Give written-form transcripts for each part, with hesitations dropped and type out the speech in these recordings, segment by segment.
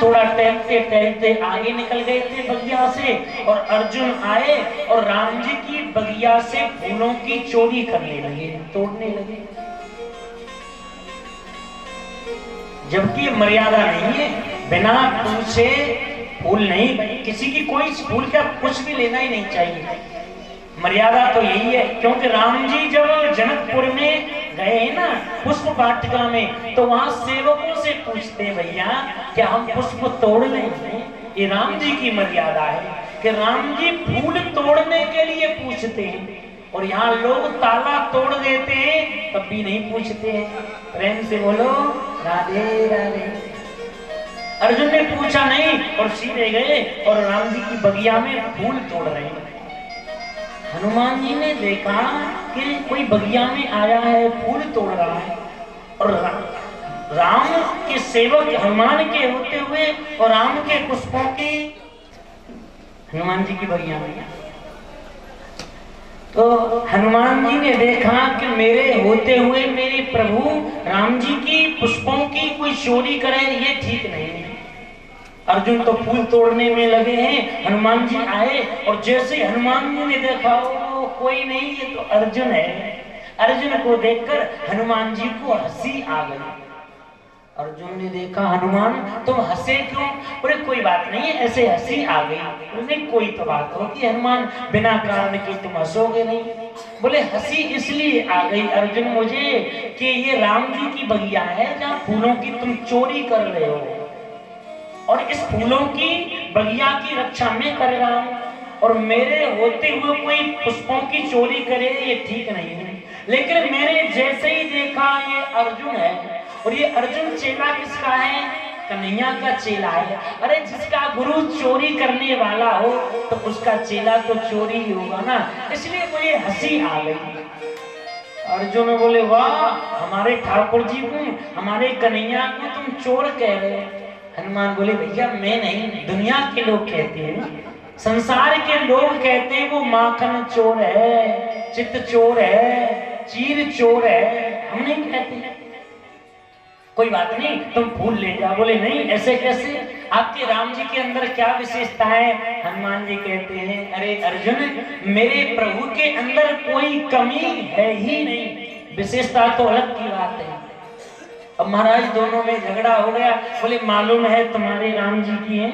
थोड़ा टहलते टहलते आगे निकल गए थे बगिया से, और अर्जुन आए और राम जी की बगिया से फूलों की चोरी करने लगे, तोड़ने लगे। जबकि मर्यादा नहीं है, बिना पूछे फूल नहीं, किसी की कोई फूल का कुछ भी लेना ही नहीं चाहिए। मर्यादा तो यही है, क्योंकि राम जी जब जनकपुर में गए ना पुष्प वाटिका में, तो वहां सेवकों से पूछते भैया क्या हम पुष्प तोड़ लेंगे? ये राम जी की मर्यादा है कि राम जी फूल तोड़ने के लिए पूछते हैं, और यहाँ लोग ताला तोड़ देते हैं तब भी नहीं पूछते हैं। प्रेम से बोलो राधे राधे। अर्जुन ने पूछा नहीं और सीधे गए और राम जी की बगिया में फूल तोड़ रहे हैं। हनुमान जी ने देखा कि कोई बगिया में आया है, फूल तोड़ रहा है, और राम के सेवक हनुमान के होते हुए और राम के पुष्पों की हनुमान जी की बगिया में। तो हनुमान जी ने देखा कि मेरे होते हुए मेरे प्रभु राम जी की पुष्पों की कोई चोरी करे, ये ठीक नहीं है। अर्जुन तो फूल तोड़ने में लगे हैं, हनुमान जी आए और जैसे हनुमान जी ने देखा वो कोई नहीं, ये तो अर्जुन है। अर्जुन को देखकर हनुमान जी को हंसी आ गई। अर्जुन ने देखा हनुमान तुम हंसे क्यों? बोले कोई बात नहीं, ऐसे हंसी आ गई। बोले कोई तो बात होगी हनुमान, बिना कारण के तुम हंसोगे नहीं। बोले हंसी इसलिए आ गई अर्जुन मुझे कि ये राम जी की बगिया है जहाँ फूलों की तुम चोरी कर रहे हो, और इस फूलों की बगिया की रक्षा मैं कर रहा हूं, और मेरे होते हुए कोई पुष्पों की चोरी करे ये ठीक नहीं है। लेकिन मैंने जैसे ही देखा ये अर्जुन है, और ये अर्जुन चेला किसका है? कन्हैया का चेला है। अरे जिसका गुरु चोरी करने वाला हो तो उसका चेला तो चोरी ही होगा ना, इसलिए मुझे हंसी आ गई। अर्जुन बोले वाह, हमारे ठाकुर जी को, हमारे कन्हैया को तुम चोर कह रहे हो। हनुमान बोले भैया मैं नहीं, दुनिया के लोग कहते हैं, संसार के लोग कहते हैं वो माखन चोर है, चित्त चोर है, चीर चोर है, हम नहीं कहते। कोई बात नहीं तुम फूल ले जाओ। बोले नहीं ऐसे कैसे, आपके राम जी के अंदर क्या विशेषता है? हनुमान जी कहते हैं अरे अर्जुन मेरे प्रभु के अंदर कोई कमी है ही नहीं, विशेषता तो अलग की बात है। अब महाराज दोनों में झगड़ा हो गया। बोले मालूम है तुम्हारे राम जी की है,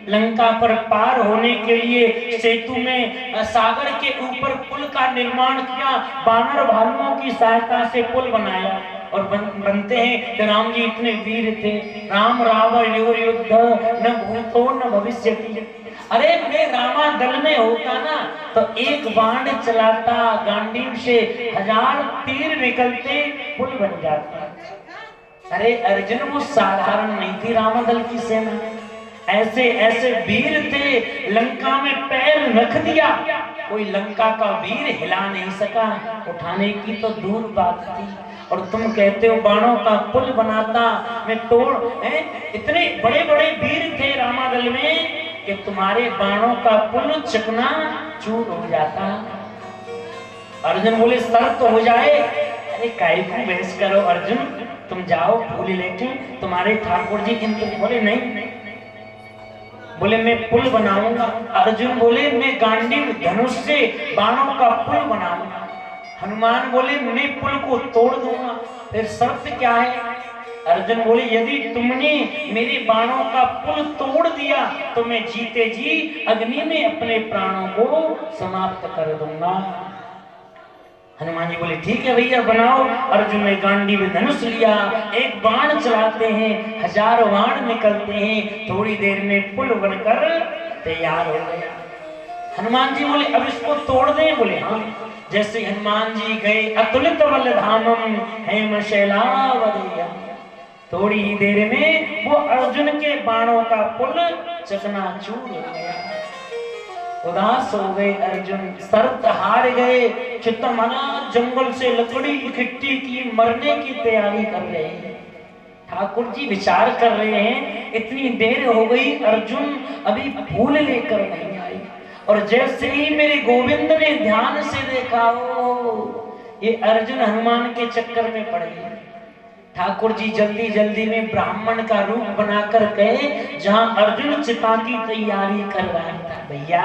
लंका पर पार होने के लिए सेतु में सागर के ऊपर पुल का निर्माण किया, बानर भालुओं की सहायता से पुल बनाया, और बनते हैं कि राम जी इतने वीर थे, राम रावण युद्ध न भूतो न भविष्य। अरे मैं रामा दल में होता ना तो एक बाण चलाता, गांडीव से 1000 तीर निकलते, पुल बन जाता। अरे अर्जुन वो साधारण नहीं थी रामदल की सेना, ऐसे ऐसे वीर थे, लंका में पैर रख दिया कोई लंका का वीर हिला नहीं सका, उठाने की तो दूर बात थी। और तुम कहते हो बाणों का पुल बनाता, मैं तोड़ है? इतने बड़े बड़े वीर थे रामादल में कि तुम्हारे बाणों का पुल चकना चूर हो जाता। अर्जुन बोले सर तो हो जाए। अरे काहे को बहस करो अर्जुन, तुम जाओ फूल लेके, तुम्हारे ठाकुर जी इंद्र। बोले नहीं, बोले मैं पुल बनाऊंगा। अर्जुन बोले मैं गांडीव धनुष से बाणों का पुल बनाऊंगा। हनुमान बोले मैं पुल को तोड़ दूंगा। फिर शर्त क्या है? अर्जुन बोले यदि तुमने मेरे बाणों का पुल तोड़ दिया तो मैं जीते जी अग्नि में अपने प्राणों को समाप्त कर दूंगा। हनुमान जी बोले ठीक है भैया बनाओ। अर्जुन ने गांडीव धनुष लिया, एक बाण चलाते हैं, 1000 बाण निकलते हैं, थोड़ी देर में पुल बनकर तैयार हो गया। हनुमान जी बोले अब इसको तोड़ दें? बोले हाँ। जैसे हनुमान जी गए अतुलित बलधामम हेम शैलावदेयम, थोड़ी ही देर में वो अर्जुन के बाणों का पुल चकनाचूर हो गया। उदास हो गए अर्जुन, शर्त हार गए, चित्तमना जंगल से लकड़ी इकट्ठी की, मरने की तैयारी कर रहे हैं। ठाकुर जी विचार कर रहे हैं इतनी देर हो गई, अर्जुन अभी फूल लेकर नहीं आई, और जैसे ही मेरे गोविंद ने ध्यान से देखा ये अर्जुन हनुमान के चक्कर में पड़ गए। ठाकुर जी जल्दी जल्दी में ब्राह्मण का रूप बनाकर गए जहां अर्जुन चिता की तैयारी कर रहा था। भैया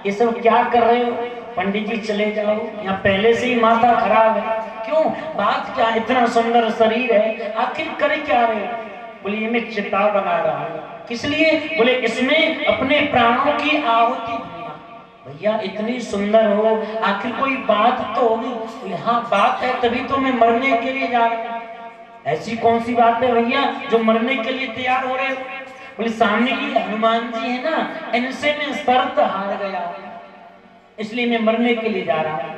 ये सब क्या कर रहे हो? पंडित जी चले जाओ, यहाँ पहले से ही माथा खराब है। क्यों? बात क्या? इतना सुंदर शरीर है, आखिर कर क्या रहे हो? बोले ये मैं चिता बना रहा हूँ। किस लिए? बोले इसमें अपने प्राणों की आहुति दूंगा। भैया इतनी सुंदर हो, आखिर कोई बात तो होगी। हाँ बात है, तभी तो मैं मरने के लिए जा रहा हूँ। ऐसी कौन सी बात है भैया जो मरने के लिए तैयार हो रहे हो? बोले सामने ये हनुमान जी है ना, इनसे मैं शर्त हार गया, इसलिए मैं मरने के लिए जा रहा हूँ।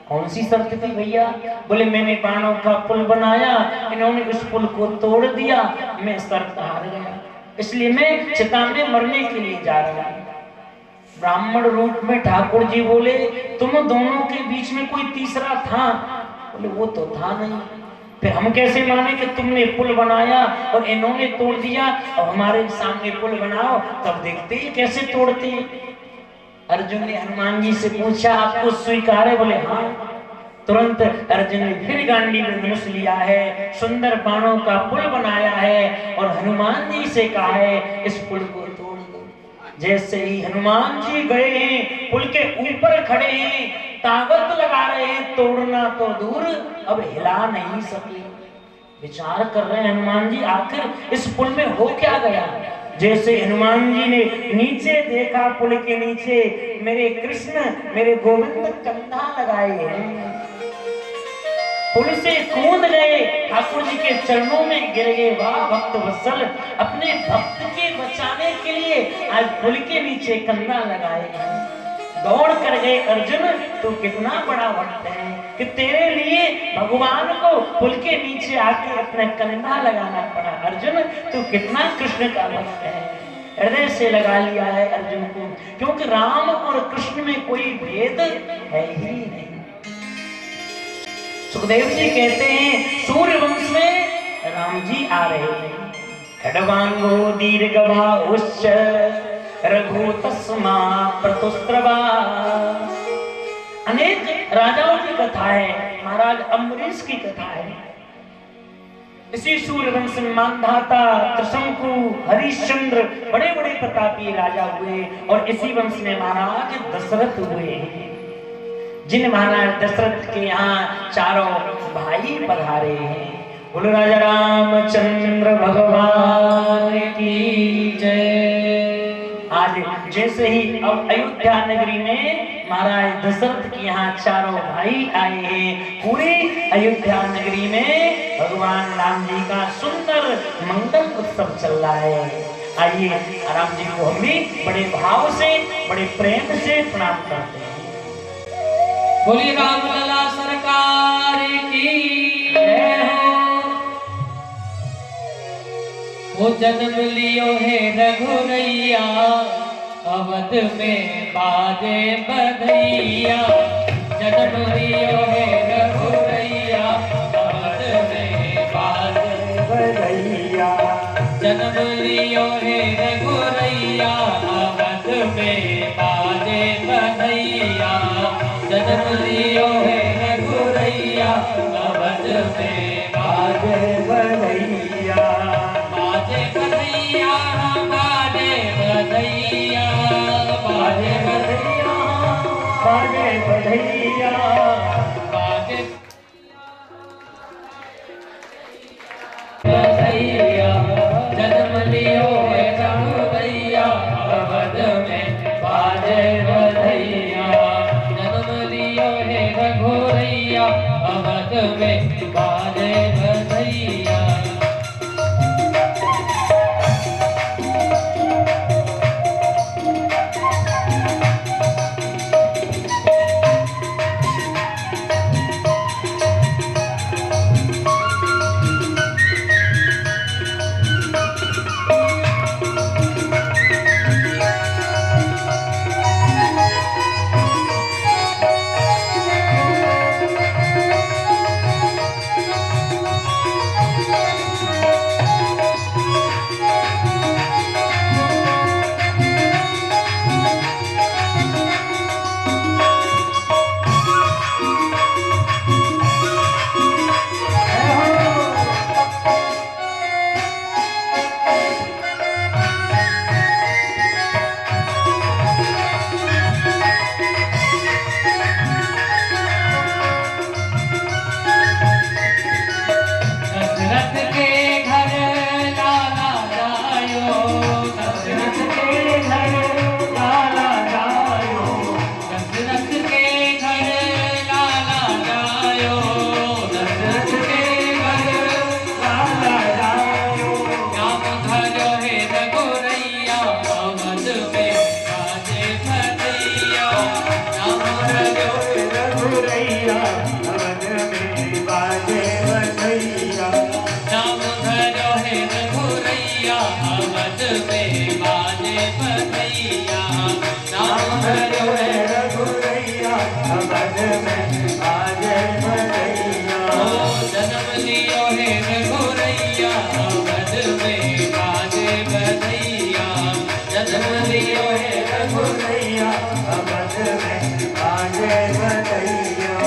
कौन सी शर्त थी भैया? बोले मैंने बाणों का पुल बनाया, इन्होंने उस पुल को तोड़ दिया, मैं शर्त हार गया, इसलिए मैं चिता में मरने के लिए जा रहा हूँ। ब्राह्मण रूप में ठाकुर जी बोले तुम दोनों के बीच में कोई तीसरा था? बोले वो तो था नहीं, फिर हम कैसे माने कि तुमने पुल बनाया और इन्होंने तोड़ दिया? अब हमारे सामने पुल बनाओ तब देखते ही कैसे तोड़ते। अर्जुन ने हनुमान जी से पूछा आपको स्वीकार है? बोले हाँ। तुरंत अर्जुन ने फिर गांडी में धनुष लिया है, सुंदर बाणों का पुल बनाया है और हनुमान जी से कहा है इस पुल को तोड़ दो। जैसे ही हनुमान जी गए हैं, पुल के ऊपर खड़े हैं, ताकत लगा रहे हैं, तोड़ना तो दूर अब हिला नहीं सके। विचार कर रहे हैं हनुमान जी आखिर इस पुल में हो क्या गया। जैसे हनुमान जी ने नीचे देखा, पुल के नीचे मेरे कृष्ण मेरे गोविंद कंधा लगाए हैं, पुल से कूद गए, ठाकुर जी के चरणों में गिर गए। वाह भक्त वत्सल, अपने भक्त के बचाने के लिए आज पुल के नीचे कंधा लगाए हैं। दौड़ कर गए अर्जुन, तू कितना बड़ा भक्त है कि तेरे लिए भगवान को पुल के नीचे आके अपना कंधा लगाना पड़ा। अर्जुन तू कितना कृष्ण का भक्त है, हृदय से लगा लिया है अर्जुन को, क्योंकि राम और कृष्ण में कोई भेद है ही नहीं। सुखदेव जी कहते हैं सूर्य वंश में राम जी आ रहे हैं। खड्वांगो दीर्घबाहुश्च रघु तस्मा प्रतुस्त्रवा। अनेक राजाओं की कथा है, महाराज अम्बरीश की कथा है। इसी सूर्यवंश में मानधाता, त्रिशंकु, हरिश्चंद्र बड़े बड़े प्रतापी राजा हुए और इसी वंश में महाराज दशरथ हुए, जिन महाराज दशरथ के यहाँ चारों भाई पधारे हैं। बोलो राजा रामचंद्र भगवान की जय। आज जैसे ही अब अयोध्या नगरी में महाराज दशरथ के यहाँ चारों भाई आए हैं, पूरी अयोध्या नगरी में भगवान राम जी का सुंदर मंगल उत्सव चल रहा है। आइए राम जी को हम भी बड़े भाव से बड़े प्रेम से प्रणाम करते हैं। बोलिए रामलला सरकार की जय हो। वो जन्म लियो है रघुरैया, अवध में बाजे बधैया। जन्म लियो है रघुरैया, अवध में बाजे बधैया। जन्म लियो है रघुरैया, अवध में बाजे बधैया। जन्म लियो है रघुरैया, अवध में बाजे बधैया। बाजे बधैया, बाजे बधैया, बाजे बधैया, बाजे बधैया, बाजे बधैया। जन्म लियो है रघुरैया, अवध में बाजे बधैया। जन्म लियो है रघुरैया, अवध में बाजे बधैया। में बाजे बधैया नाम धरो है रघुरैया अवध में बाजे बधैया जन्म लियो है रघुरैया अवध में बाजे बधैया जन्म लियो है रघुरैया अवध में बाजे बधैया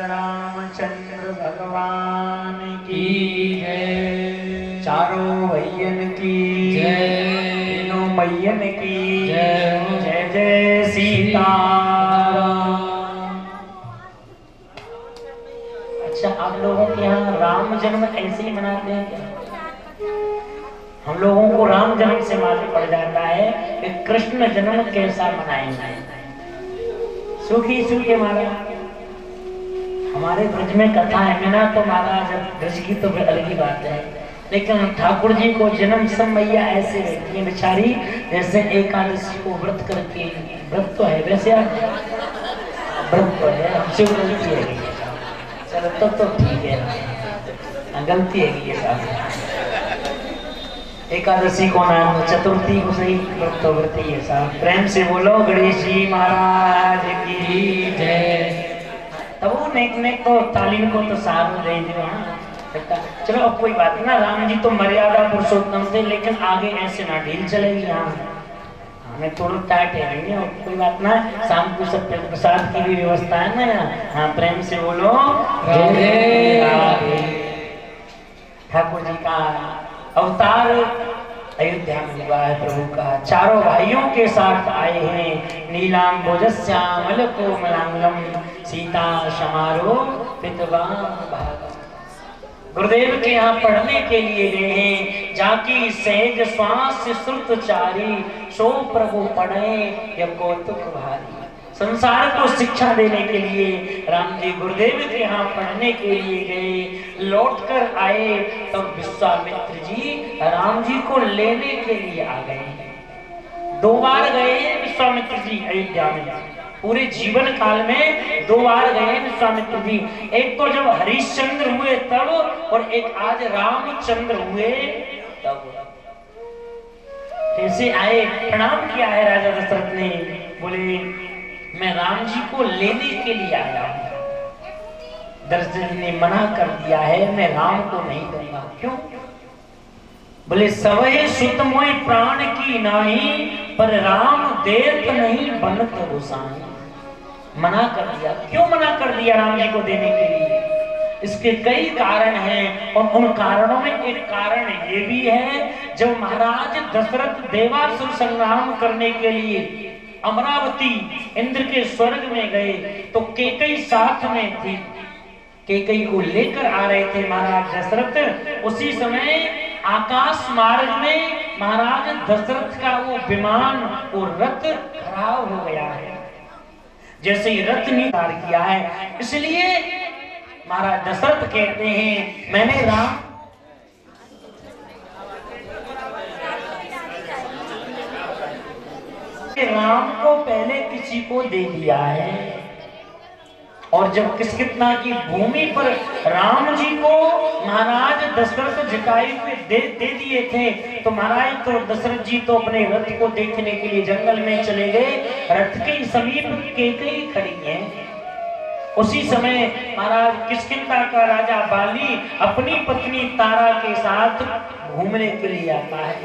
रामचंद्र भगवान की जय, चारों भैयन की जय, तीनों मैयन की जय, जय जय सीताराम। अच्छा, आप लोगों के यहाँ राम जन्म ऐसे ही मनाते हैं क्या? हम लोगों को राम जन्म से मालूम पड़ जाता है कि कृष्ण जन्म कैसा मनाएंगे। सुखी सुखी मारा हमारे ब्रज में कथा है मीना तो महाराज ब्रज की तो अलग ही बात है, लेकिन ठाकुर जी को जन्म सब मैया ऐसे रहती है बेचारी जैसे एकादशी को व्रत करके, व्रत तो है वैसे व्रत तो है, हमसे गलती है, चलो तो ठीक है, गलती है ये साहब। एकादशी को नाम चतुर्थी को सही व्रत व्रती है साहब। प्रेम से बोलो गणेश जी महाराज की जय। तब वो नेक तो तालीम को तो सारू दे दियो। चलो अब कोई बात ना, राम जी तो मर्यादा पुरुषोत्तम थे, लेकिन आगे ऐसे ना ढील चलेगी। यहाँ हमें थोड़ा टाइट है, और कोई बात ना, शाम को सब प्रसाद की भी व्यवस्था है ना यहाँ। हाँ प्रेम से बोलो राधे राधे। ठाकुर जी का अवतार अयोध्या में हुआ है प्रभु का, चारों भाइयों के साथ आए हैं। नीलांबोजस्यामल कोमलांगम सीता समारोह पितवाम भागम। गुरुदेव के यहाँ पढ़ने के लिए गए हैं। जाकी सहज श्वास श्रुत चारी सो प्रभु पढ़े या कौतुक भारी। संसार को शिक्षा देने के लिए राम जी गुरुदेव के यहाँ पढ़ने के लिए गए। लौट कर आए तब तो विश्वामित्र जी राम जी को लेने के लिए आ गए। 2 बार गए विश्वामित्र जी अयोध्या में, पूरे जीवन काल में 2 बार गए विश्वामित्र जी। एक तो जब हरिश्चंद्र हुए तब, और एक आज रामचंद्र हुए तब। कैसे आए, प्रणाम किया है राजा दशरथ ने, बोले मैं राम जी को लेने के लिए आया हूं। दशरथ जी ने मना कर दिया है, मैं राम को नहीं दूंगा। क्यों? बोले सवहे सुत मोय प्राण की नाही, पर राम देत नहीं बनत गोसाई। मना कर दिया। क्यों मना कर दिया राम जी को देने के लिए? इसके कई कारण हैं, और उन कारणों में एक कारण ये भी है, जब महाराज दशरथ देवासुर संग्राम करने के लिए अमरावती इंद्र के स्वर्ग में गए तो कैकेयी साथ में थी। कैकेयी को लेकर आ रहे थे महाराज दशरथ। उसी समय आकाश मार्ग में महाराज दशरथ का वो विमान, वो रथ खराब हो गया है। जैसे ही रथ निकाल किया है, इसलिए महाराज दशरथ कहते हैं मैंने राम को पहले किसी को दे दिया है। और जब किसकितना की भूमि पर राम जी को महाराज दशरथ जिताए हुए दे दिए थे, तो महाराज तो दशरथ जी तो अपने रथ को देखने के लिए जंगल में चले गए। रथ के समीप कैकेयी खड़ी है। उसी समय महाराज किष्किंधा का राजा बाली अपनी पत्नी तारा के साथ घूमने के लिए आता है।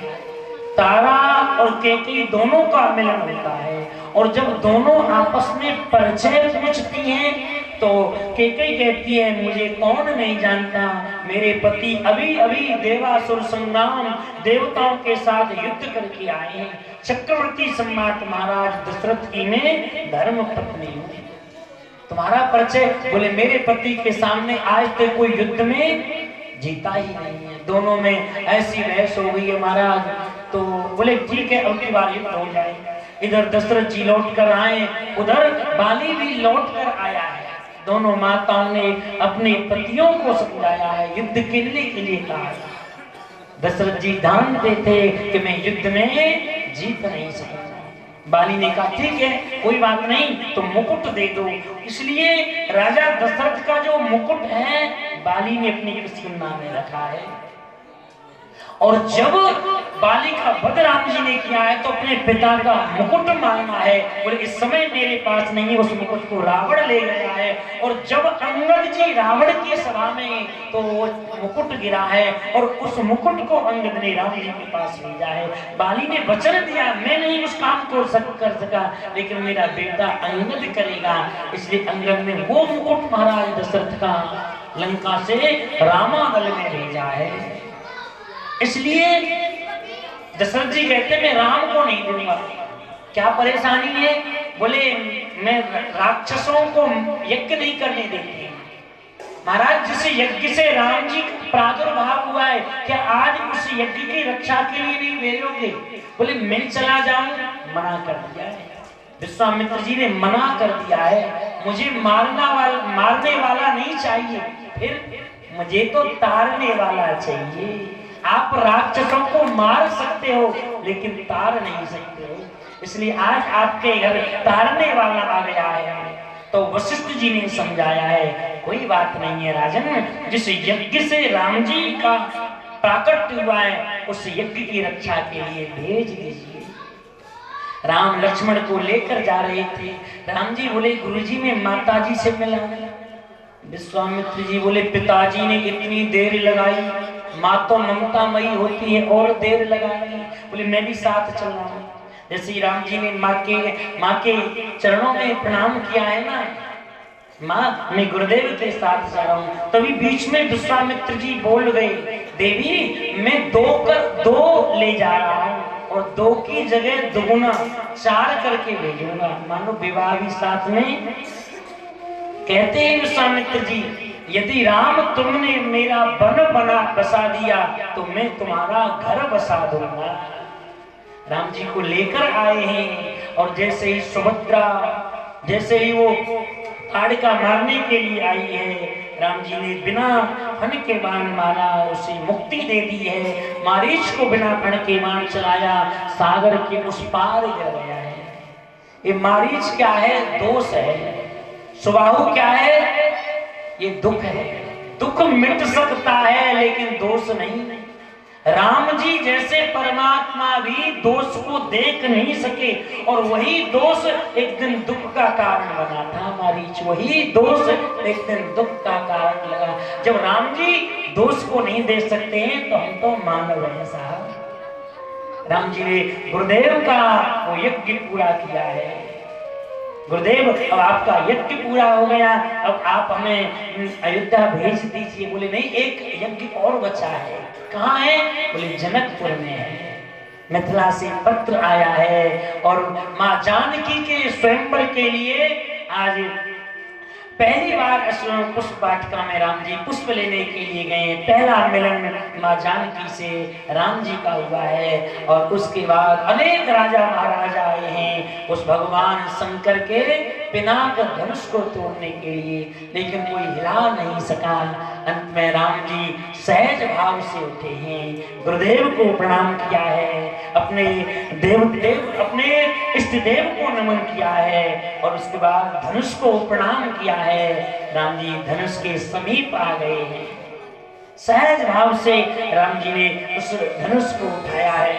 तारा और कैकेयी दोनों का मिलन होता है, और जब दोनों आपस में परिचय पूछती हैं तो कैकेयी कहती है मुझे कौन नहीं जानता, मेरे पति अभी अभी देवासुर संग्राम देवताओं के साथ युद्ध करके आए हैं। चक्रवर्ती सम्राट महाराज दशरथ की मैं धर्म पत्नी हूँ। तुम्हारा परिचय? बोले मेरे पति के सामने आज तक कोई युद्ध में जीता ही नहीं है। दोनों में ऐसी बहस हो गई है महाराज। तो बोले ठीक है, अब की बार युद्ध हो जाए। इधर दशरथ जी लौट कर आए, उधर बाली भी लौट कर आया है। दोनों माताओं ने अपने पतियों को समझाया है, युद्ध खेलने के लिए कहा। दशरथ जी जानते थे कि मैं युद्ध में जीत नहीं सकता। बाली ने कहा ठीक है कोई बात नहीं, तो मुकुट दे दो। इसलिए राजा दशरथ का जो मुकुट है बाली ने अपनी किष्किंधा में रखा है। और जब बाली का वध राम जी ने किया है तो अपने पिता का मुकुट मांगा है। बोले इस समय मेरे पास नहीं है, उस मुकुट को रावण ले गया है। और जब अंगद जी रावण की सभा में तो मुकुट गिरा है, और उस मुकुट को अंगद ने राम जी के पास भेजा है। बाली ने वचन दिया मैं नहीं उस काम को कर सका, लेकिन मेरा बेटा अंगद करेगा। इसलिए अंगद ने वो मुकुट महाराज दशरथ का लंका से रामादल में भेजा है। इसलिए दशरथ जी कहते मैं राम को नहीं दूंगा। क्या परेशानी है? बोले मैं राक्षसों को यज्ञ नहीं करने देती। महाराज जिस यज्ञ से राम जी प्रादुर्भाव हुआ है, क्या आज उस यज्ञ की रक्षा के लिए नहीं भेजोगे? बोले मैं चला जाऊं, मना कर दिया है। विश्वामित्र जी ने मना कर दिया है, मुझे मारने वाला नहीं चाहिए, फिर मुझे तो तारने वाला चाहिए। आप राक्षसों को मार सकते हो लेकिन तार नहीं सकते हो, इसलिए आज आपके घर तारने वाला आ गया है। तो वशिष्ठ जी ने समझाया है, कोई बात नहीं है राजन, जिस यज्ञ से राम जी का प्राकट्य हुआ है उस यज्ञ की रक्षा के लिए भेज दीजिए। राम लक्ष्मण को लेकर जा रहे थे। राम जी बोले, गुरुजी मैं माता जी से मिला। विश्वामित्र जी बोले, पिताजी ने इतनी देर लगाई, माँ तो ममतामयी होती है और देर लगाई। बोले मैं भी साथ चल रहा हूँ। जैसे राम जी ने माँ के चरणों में प्रणाम किया है ना, माँ मैं गुरुदेव के साथ जा रहा हूँ, तभी बीच में विश्वामित्र जी बोल गए, देवी मैं 2 ले जा रहा हूँ और 2 की जगह दुगुना 4 करके भेजूंगा। मानो विवाह भी साथ में। कहते हैं विश्वामित्र जी, यदि राम तुमने मेरा वन बसा दिया तो मैं तुम्हारा घर बसा दूंगा। राम जी को लेकर आए हैं और जैसे ही सुभद्रा जैसे ही वो ताड़का मारने के लिए आई है, राम जी ने बिना फन के बाण मारा, उसे मुक्ति दे दी है। मारीच को बिना फन के बाण चलाया, सागर के उस पार गिर गया है। ये मारीच क्या है? दोष है। सुबाहु क्या है? ये दुख है। दुख मिट सकता है लेकिन दोष नहीं। राम जी जैसे परमात्मा भी दोष को देख नहीं सके और वही दोष एक दिन दुख का कारण बना था। मारीच वही दोष एक दिन दुख का कारण लगा। जब राम जी दोष को नहीं देख सकते हैं तो हम तो मानव हैं साहब। राम जी ने गुरुदेव का वो यज्ञ पूरा किया है। गुरुदेव अब आपका यज्ञ पूरा हो गया, अब आप हमें अयोध्या भेज दीजिए। बोले नहीं, एक यज्ञ और बचा है। कहाँ है? बोले जनकपुर में है। मिथिला से पत्र आया है और माँ जानकी के स्वयंवर के लिए आज पहली बार पुष्प वाटिका में राम जी पुष्प लेने के लिए गए। पहला मिलन माँ जानकी से राम जी का हुआ है और उसके बाद अनेक राजा महाराजा आए हैं उस भगवान शंकर के पिनाक धनुष को तोड़ने के लिए, लेकिन कोई हिला नहीं सका। अंत में राम जी सहज भाव से उठे हैं, गुरुदेव को प्रणाम किया है, अपने अपने इष्ट देव को नमन किया है और उसके बाद धनुष को प्रणाम किया है। राम जी धनुष के समीप आ गए हैं। सहज भाव से राम जी ने उस धनुष को उठाया है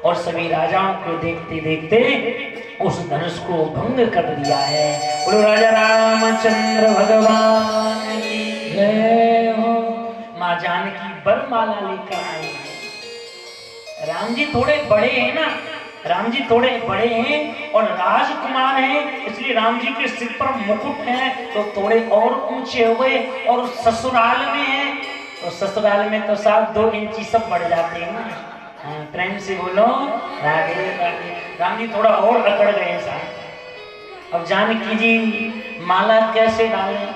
और सभी राजाओं को देखते देखते उस धनुष को भंग कर दिया है। बोलो राजा रामचंद्र भगवान की जय हो। माँ जानकी वरमाला लेकर आई। राम जी थोड़े बड़े हैं ना, राम जी थोड़े बड़े हैं और राजकुमार हैं, इसलिए राम जी के सिर पर मुकुट है तो थोड़े और ऊंचे हो गए। और ससुराल में है तो ससुराल में तो 7-2 इंची सब बढ़ जाते हैं ना। प्रेम से बोलो राधे राधे। राम जी थोड़ा और अकड़ गए साहब। अब जानकी जी माला कैसे डालें?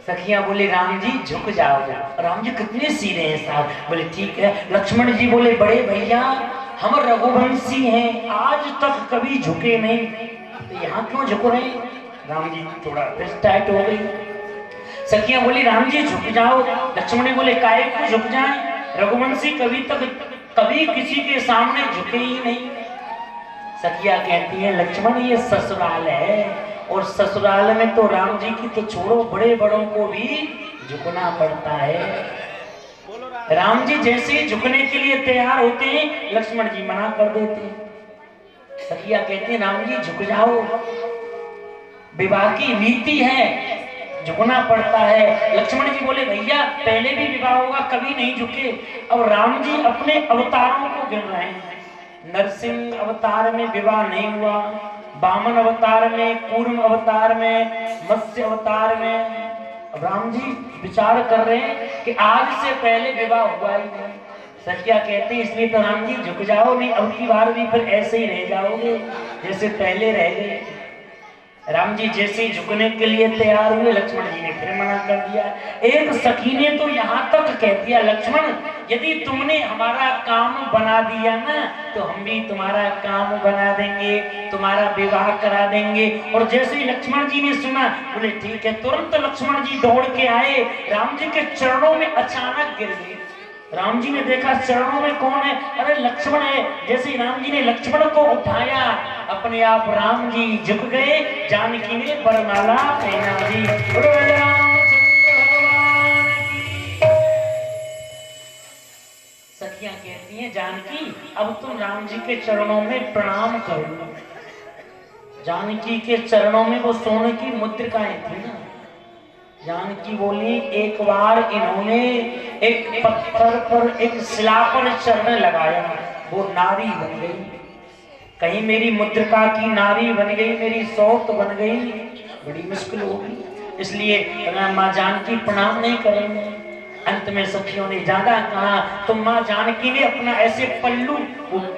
सखियां बोले राम जी झुक जाओ। राम जी कितने सीधे हैं साहब। बोले ठीक है। लक्ष्मण जी बोले बड़े भैया हम रघुवंशी हैं, आज तक कभी झुके नहीं, तो यहाँ क्यों झुक रहे? राम जी थोड़ा टाइट हो गई। सखियां बोली राम जी झुक जाओ। लक्ष्मण जी बोले काहे को झुक जाए? रघुवंशी कभी किसी के सामने झुके ही नहीं। सखिया कहती है लक्ष्मण ये ससुराल है और ससुराल में तो राम जी की तो छोड़ो, बड़े बड़ों को भी झुकना पड़ता है। राम जी जैसे ही झुकने के लिए तैयार होते हैं लक्ष्मण जी मना कर देते हैं। सखिया कहते हैं राम जी झुक जाओ, विवाह की रीति है, झुकना पड़ता है। लक्ष्मण जी बोले भैया पहले भी विवाह होगा कभी नहीं झुके। अब राम जी अपने अवतारों को गिन रहे हैं। नरसिंह अवतार में विवाह नहीं हुआ, वामन अवतार में, कूर्म अवतार में, मत्स्य अवतार में। अब राम जी विचार कर रहे हैं कि आज से पहले विवाह हुआ ही नहीं। सखिया कहते हैं इसलिए तो राम जी झुक जाओ, नहीं अब की बार भी फिर ऐसे ही रह जाओगे जैसे पहले रह गए। राम जी जैसे ही झुकने के लिए तैयार हुए, लक्ष्मण जी ने फिर मना कर दिया। एक सखी ने तो यहाँ तक कह दिया, लक्ष्मण यदि तुमने हमारा काम बना दिया ना तो हम भी तुम्हारा काम बना देंगे, तुम्हारा विवाह करा देंगे। और जैसे ही लक्ष्मण जी ने सुना, बोले ठीक है। तुरंत लक्ष्मण जी दौड़ के आए, राम जी के चरणों में अचानक गिर गए। राम जी ने देखा चरणों में कौन है, अरे लक्ष्मण है। जैसे राम जी ने लक्ष्मण को उठाया, अपने आप राम जी झुक गए, जानकी ने वरमाला पहना दी। रामचंद्र भगवान की। सखियां कहती हैं, जानकी अब तुम राम जी के चरणों में प्रणाम करो। जानकी के चरणों में वो सोने की मुद्रिकाएं थी ना। जानकी बोली, एक बार इन्होंने एक पत्थर पर, एक शिला पर चरण लगाया, वो नारी बन गई। कहीं मेरी मुद्रिका की नारी बन गई, मेरी सौत बन गई, बड़ी मुश्किल होगी। इसलिए माँ जानकी प्रणाम नहीं करेंगे। अंत में सखियों ने ज्यादा कहा तो माँ जानकी ने अपना ऐसे पल्लू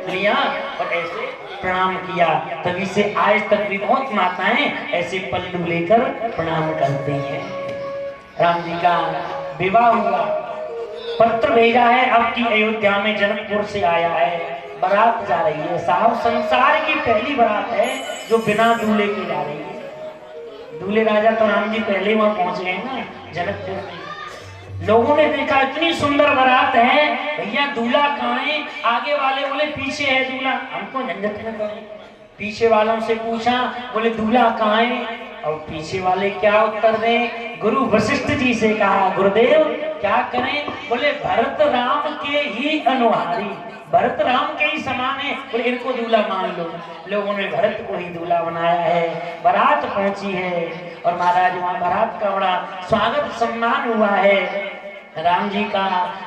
लिया और ऐसे प्रणाम किया। तभी से आज तक भी बहुत माताएं ऐसे पल्लू लेकर प्रणाम करती हैं। राम जी का विवाह हुआ, पत्र भेजा है, अब की अयोध्या में जनकपुर से आया है, बारात जा रही है। साहब संसार की पहली बारात है जो बिना दूल्हे की जा रही है। दूल्हे राजा तो राम जी पहले वहां पहुंच गए ना जनकपुर में। लोगों ने देखा इतनी सुंदर बारात है, भैया दूल्हा कहाँ है? आगे वाले बोले पीछे है दूल्हा। हमको झंझट न करें, पीछे वालों से पूछा, बोले दूल्हा कहाँ है? और पीछे वाले क्या उत्तर दें? गुरु वशिष्ठ जी से कहा, गुरुदेव क्या करें? बोले भरत राम के ही अनुहारी, भरत राम के ही समान है, बोले इनको दूल्हा मान लो। लोगों ने भरत को ही दूल्हा बनाया है। बारात पहुंची है और महाराज वहां बारात का बड़ा स्वागत सम्मान हुआ है। राम जी का,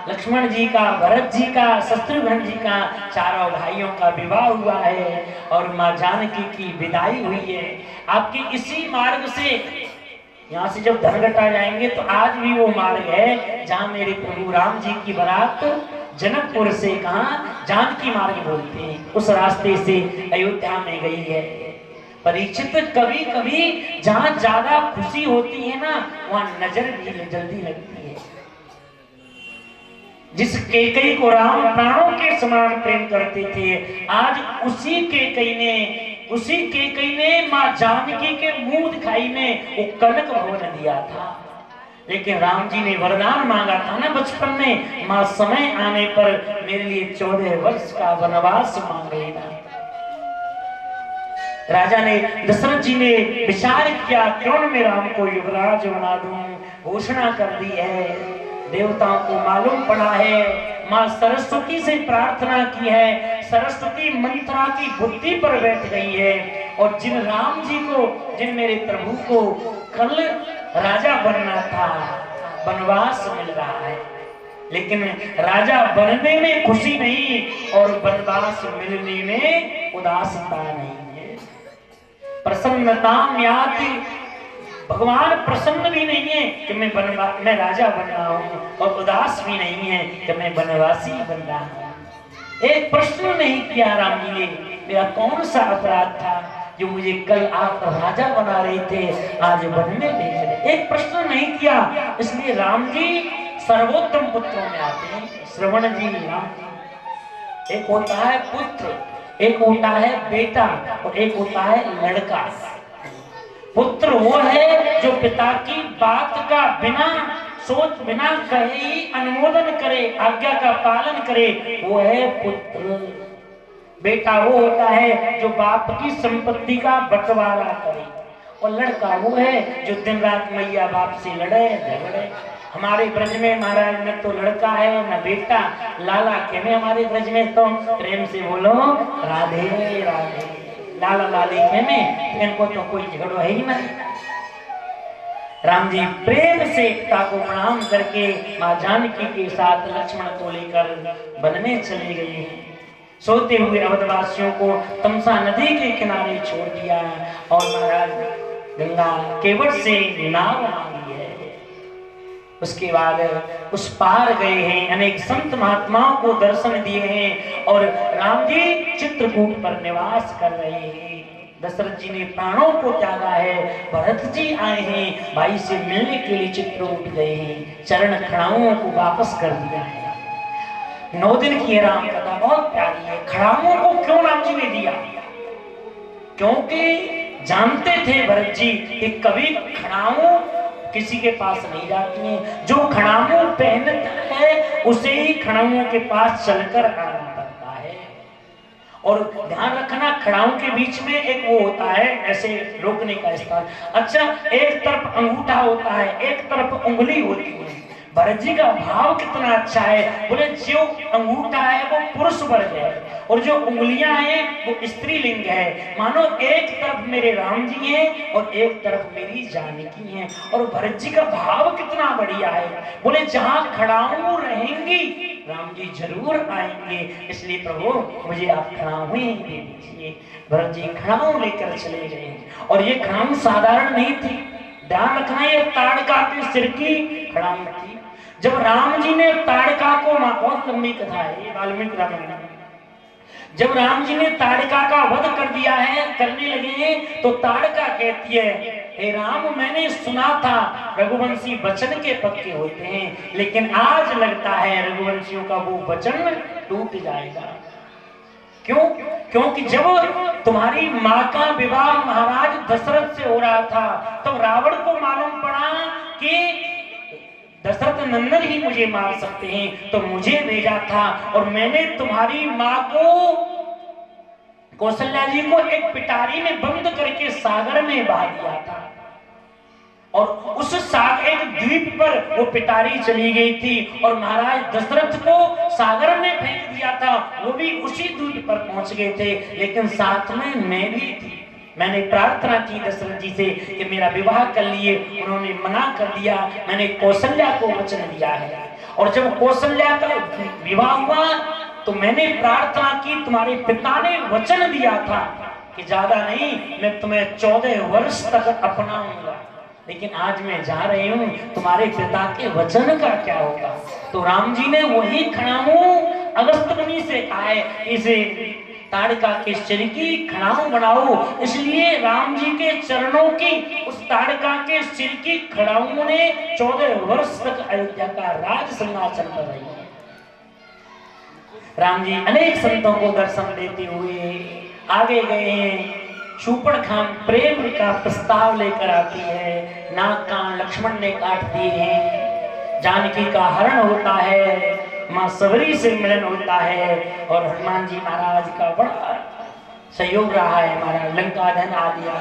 लक्ष्मण जी का, भरत जी का, शत्रुघ्न जी का, चारों भाइयों का विवाह हुआ है और माँ जानकी की विदाई हुई है। आपके इसी मार्ग से यहाँ से जब धनघटा जाएंगे तो आज भी वो मार्ग है जहाँ मेरे प्रभु राम जी की बारात जनकपुर से कहाँ जानकी मार्ग बोलते हैं, उस रास्ते से अयोध्या में गई है। परीक्षित कभी कभी जहाँ ज्यादा खुशी होती है ना वहाँ नजर भी जल्दी लगती है। जिस केकई को राम प्राणों के समान प्रेम करते थे, आज उसी केकई ने माँ जानकी के मुंह दिखाई में वो कनक भवन दिया था। लेकिन राम जी ने वरदान मांगा था ना बचपन में, माँ समय आने पर मेरे लिए 14 वर्ष का वनवास मांग लेना। राजा ने, दशरथ जी ने विचार किया, क्यों न मैं राम को युवराज बना दूं। घोषणा कर दी है, देवताओं को मालूम पड़ा है, माँ सरस्वती से प्रार्थना की है, सरस्वती मंत्रा की बुद्धि पर बैठ गई है और जिन राम जी को, जिन मेरे प्रभु को कल राजा बनना था, वनवास मिल रहा है, लेकिन राजा बनने में खुशी नहीं और वनवास मिलने में उदासता नहीं है। प्रसन्नता म्याति, भगवान प्रसन्न भी नहीं है कि मैं राजा बन रहा हूँ और उदास भी नहीं है कि मैं वनवासी बन रहा हूँ। एक प्रश्न नहीं किया राम जी ने, मेरा कौन सा अपराध था जो मुझे कल आप राजा बना रहे थे आज वन में भेज रहे, एक प्रश्न नहीं किया। इसलिए राम जी सर्वोत्तम पुत्रों में आते हैं। श्रवण जी, राम जी, एक होता है पुत्र, एक होता है बेटा और एक होता है लड़का। पुत्र वो है जो पिता की बात का बिना सोच बिना कहे ही अनुमोदन करे, आज्ञा का पालन करे, वो है पुत्र। बेटा वो होता है जो बाप की संपत्ति का बंटवारा करे और लड़का वो है जो दिन रात मैया बाप से लड़े झगड़े। हमारे ब्रज में महाराज न तो लड़का है न बेटा, लाला के में हमारे ब्रज में तो प्रेम से बोलो राधे राधे, लाला लाली के में इनको तो कोई झगड़ो है ही नहीं। राम जी प्रेम से पिता को प्रणाम करके माँ जानकी के साथ लक्ष्मण को लेकर वन में चले गए हैं। सोते हुए अवधवासियों को तमसा नदी के किनारे छोड़ दिया और महाराज गंगा केवट से नाव मांगी है। उसके बाद उस पार गए हैं, अनेक संत महात्माओं को दर्शन दिए हैं और राम जी चित्रकूट पर निवास कर रहे हैं। दशरथ जी ने प्राणों को त्यागा है। भरत जी आए हैं, भाई से मिलने के लिए चित्रकूट गए हैं, चरण खड़ाओं को वापस कर दिया है। 9 दिन की राम कथा बहुत प्यारी है। खड़ाओं को क्यों राम जी ने दिया? क्योंकि जानते थे भरत जी कि कभी खड़ाओं किसी के पास नहीं जाती हैं। जो खड़ाओं पहनता है उसे ही खड़ाओं के पास चलकर आना पड़ता है। और ध्यान रखना, खड़ाओं के बीच में एक वो होता है ऐसे रोकने का स्थान। अच्छा, एक तरफ अंगूठा होता है, एक तरफ उंगली होती है। भरत जी का भाव कितना अच्छा है, बोले जो अंगूठा है वो पुरुष वर्ग है और जो उंगलियां हैं वो स्त्रीलिंग है। मानो एक तरफ मेरे राम जी हैं और एक तरफ मेरी जानकी हैं। और भरत जी का भाव कितना बढ़िया है, बोले जहां खड़ाऊ रहेंगी राम जी जरूर आएंगे, इसलिए प्रभु मुझे आप खड़ाऊ ही दे दीजिए। भरत जी खड़ाऊ लेकर चले गए और ये खड़ाऊ साधारण नहीं थी। ध्यान रखना, ये ताड़का के सिर की खड़ाऊ थी। जब राम जी ने ताड़का को, बहुत लंबी कथा है ये, वाल्मीकि रामायण में, जब राम जी ने ताड़का का वध कर दिया है, करने लगे हैं, तो ताड़का कहती है, हे राम मैंने सुना था रघुवंशी वचन के पक्के होते हैं, लेकिन आज लगता है रघुवंशियों का वो वचन टूट जाएगा। क्यों? क्योंकि जब तुम्हारी माँ का विवाह महाराज दशरथ से हो रहा था, तो रावण को मालूम पड़ा कि दशरथ नंदन ही मुझे मार सकते हैं, तो मुझे भेजा था और मैंने तुम्हारी माँ को, कौशल्या जी को एक पिटारी में बंद करके सागर में बहा दिया था। और उस सागर, एक द्वीप पर वो पिटारी चली गई थी और महाराज दशरथ को सागर में फेंक दिया था, वो भी उसी द्वीप पर पहुंच गए थे, लेकिन साथ में मैं भी थी। मैंने प्रार्थना की दशरथ जी से कि मेरा विवाह कर लिए, उन्होंने मना कर दिया। मैंने कौशल्या को वचन दिया है और जब कौशल्या का विवाह हुआ तो मैंने प्रार्थना की, तुम्हारे पिता ने वचन दिया था कि ज्यादा नहीं, मैं तुम्हें 14 वर्ष तक अपनाऊंगा, लेकिन आज मैं जा रही हूँ, तुम्हारे पिता के वचन का क्या होगा? तो राम जी ने वही खड़ाऊ अगस्त मुनि से कहा है, इसे ताड़का के सिर की खड़ाऊ बनाओ। इसलिए राम जी के चरणों की, उस ताड़का के सिर की खड़ाऊ ने 14 वर्ष तक अयोध्या का राज सिंहासन पर रही। राम जी अनेक संतों को दर्शन देते हुए आगे गए हैं। शूपड़ खान प्रेम का प्रस्ताव लेकर आती है, नाग कान लक्ष्मण ने काट दिए हैं, जानकी का हरण होता है, मां सबरी से मिलन होता है और हनुमान जी महाराज का बड़ा सहयोग रहा है। हमारा लंका दहन आ दिया।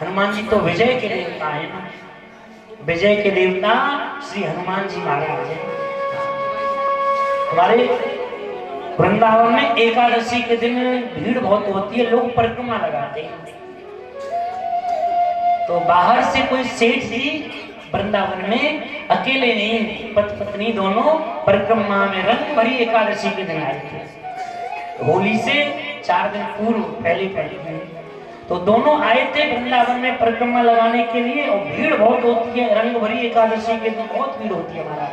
हनुमान जी तो विजय के देवता है ना, विजय के देवता श्री हनुमान जी महाराज है। हमारे वृंदावन में एकादशी के दिन भीड़ बहुत होती है, लोग परिक्रमा लगाते हैं। तो बाहर से कोई सेठ जी वृंदावन में अकेले नहीं, पति पत्नी दोनों परिक्रमा में रंग भरी एकादशी के दिन आए थे। होली से 4 दिन पूर्व पहले तो दोनों आए थे वृंदावन में परिक्रमा लगाने के लिए और भीड़ बहुत होती है। रंग भरी एकादशी के दिन बहुत भीड़ होती है हमारा।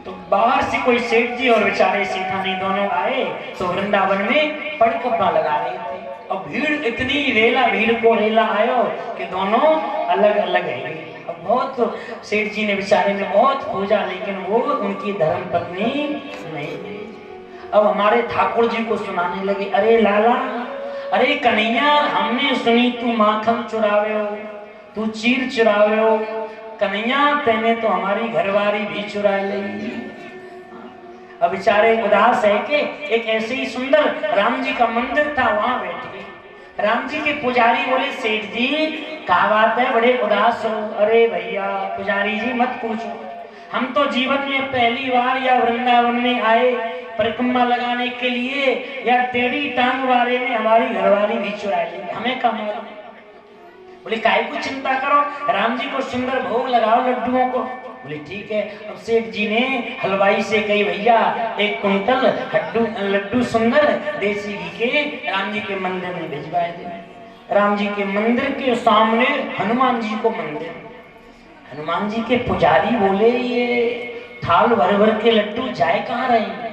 तो बाहर से कोई सेठ जी और बेचारे सेठानी दोनों आए तो वृंदावन में परिक्रमा लगा रहे थे और भीड़ इतनी रेला, भीड़ को रेला आयो कि दोनों अलग अलग है। अब बहुत सेठ जी ने बेचारे ने बहुत पूजा, लेकिन वो उनकी धर्म पत्नी नहीं। अब हमारे ठाकुर जी को सुनाने लगे, अरे लाला, अरे कन्हैया, हमने सुनी तू माखन चुरावे हो, तू चीर चुरावे हो, कन्हैया तेने तो हमारी घरवारी भी चुरा ली। अब बेचारे उदास है कि एक ऐसे ही सुंदर राम जी का मंदिर था, वहां बैठे राम जी के पुजारी बोले, सेठ जी क्या बात है, बड़े उदास हो? अरे भैया पुजारी जी मत पूछो, हम तो जीवन में पहली बार या वृंदावन में आए परिक्रमा लगाने के लिए, या टेढ़ी टांग वाले ने हमारी घरवाली भी चुरा ली, हमें क्या मालूम। बोले काहे को चिंता करो, राम जी को सुंदर भोग लगाओ लड्डुओं को। बोले ठीक है। अब सेठ जी ने हलवाई से कही, भैया 1 कुंटल लड्डू सुंदर देसी घी के राम जी के मंदिर में भिजवाए थे। राम जी के मंदिर के सामने हनुमान जी को मंदिर, हनुमान जी के पुजारी बोले, ये थाल भर भर के लड्डू जाए कहाँ रहे?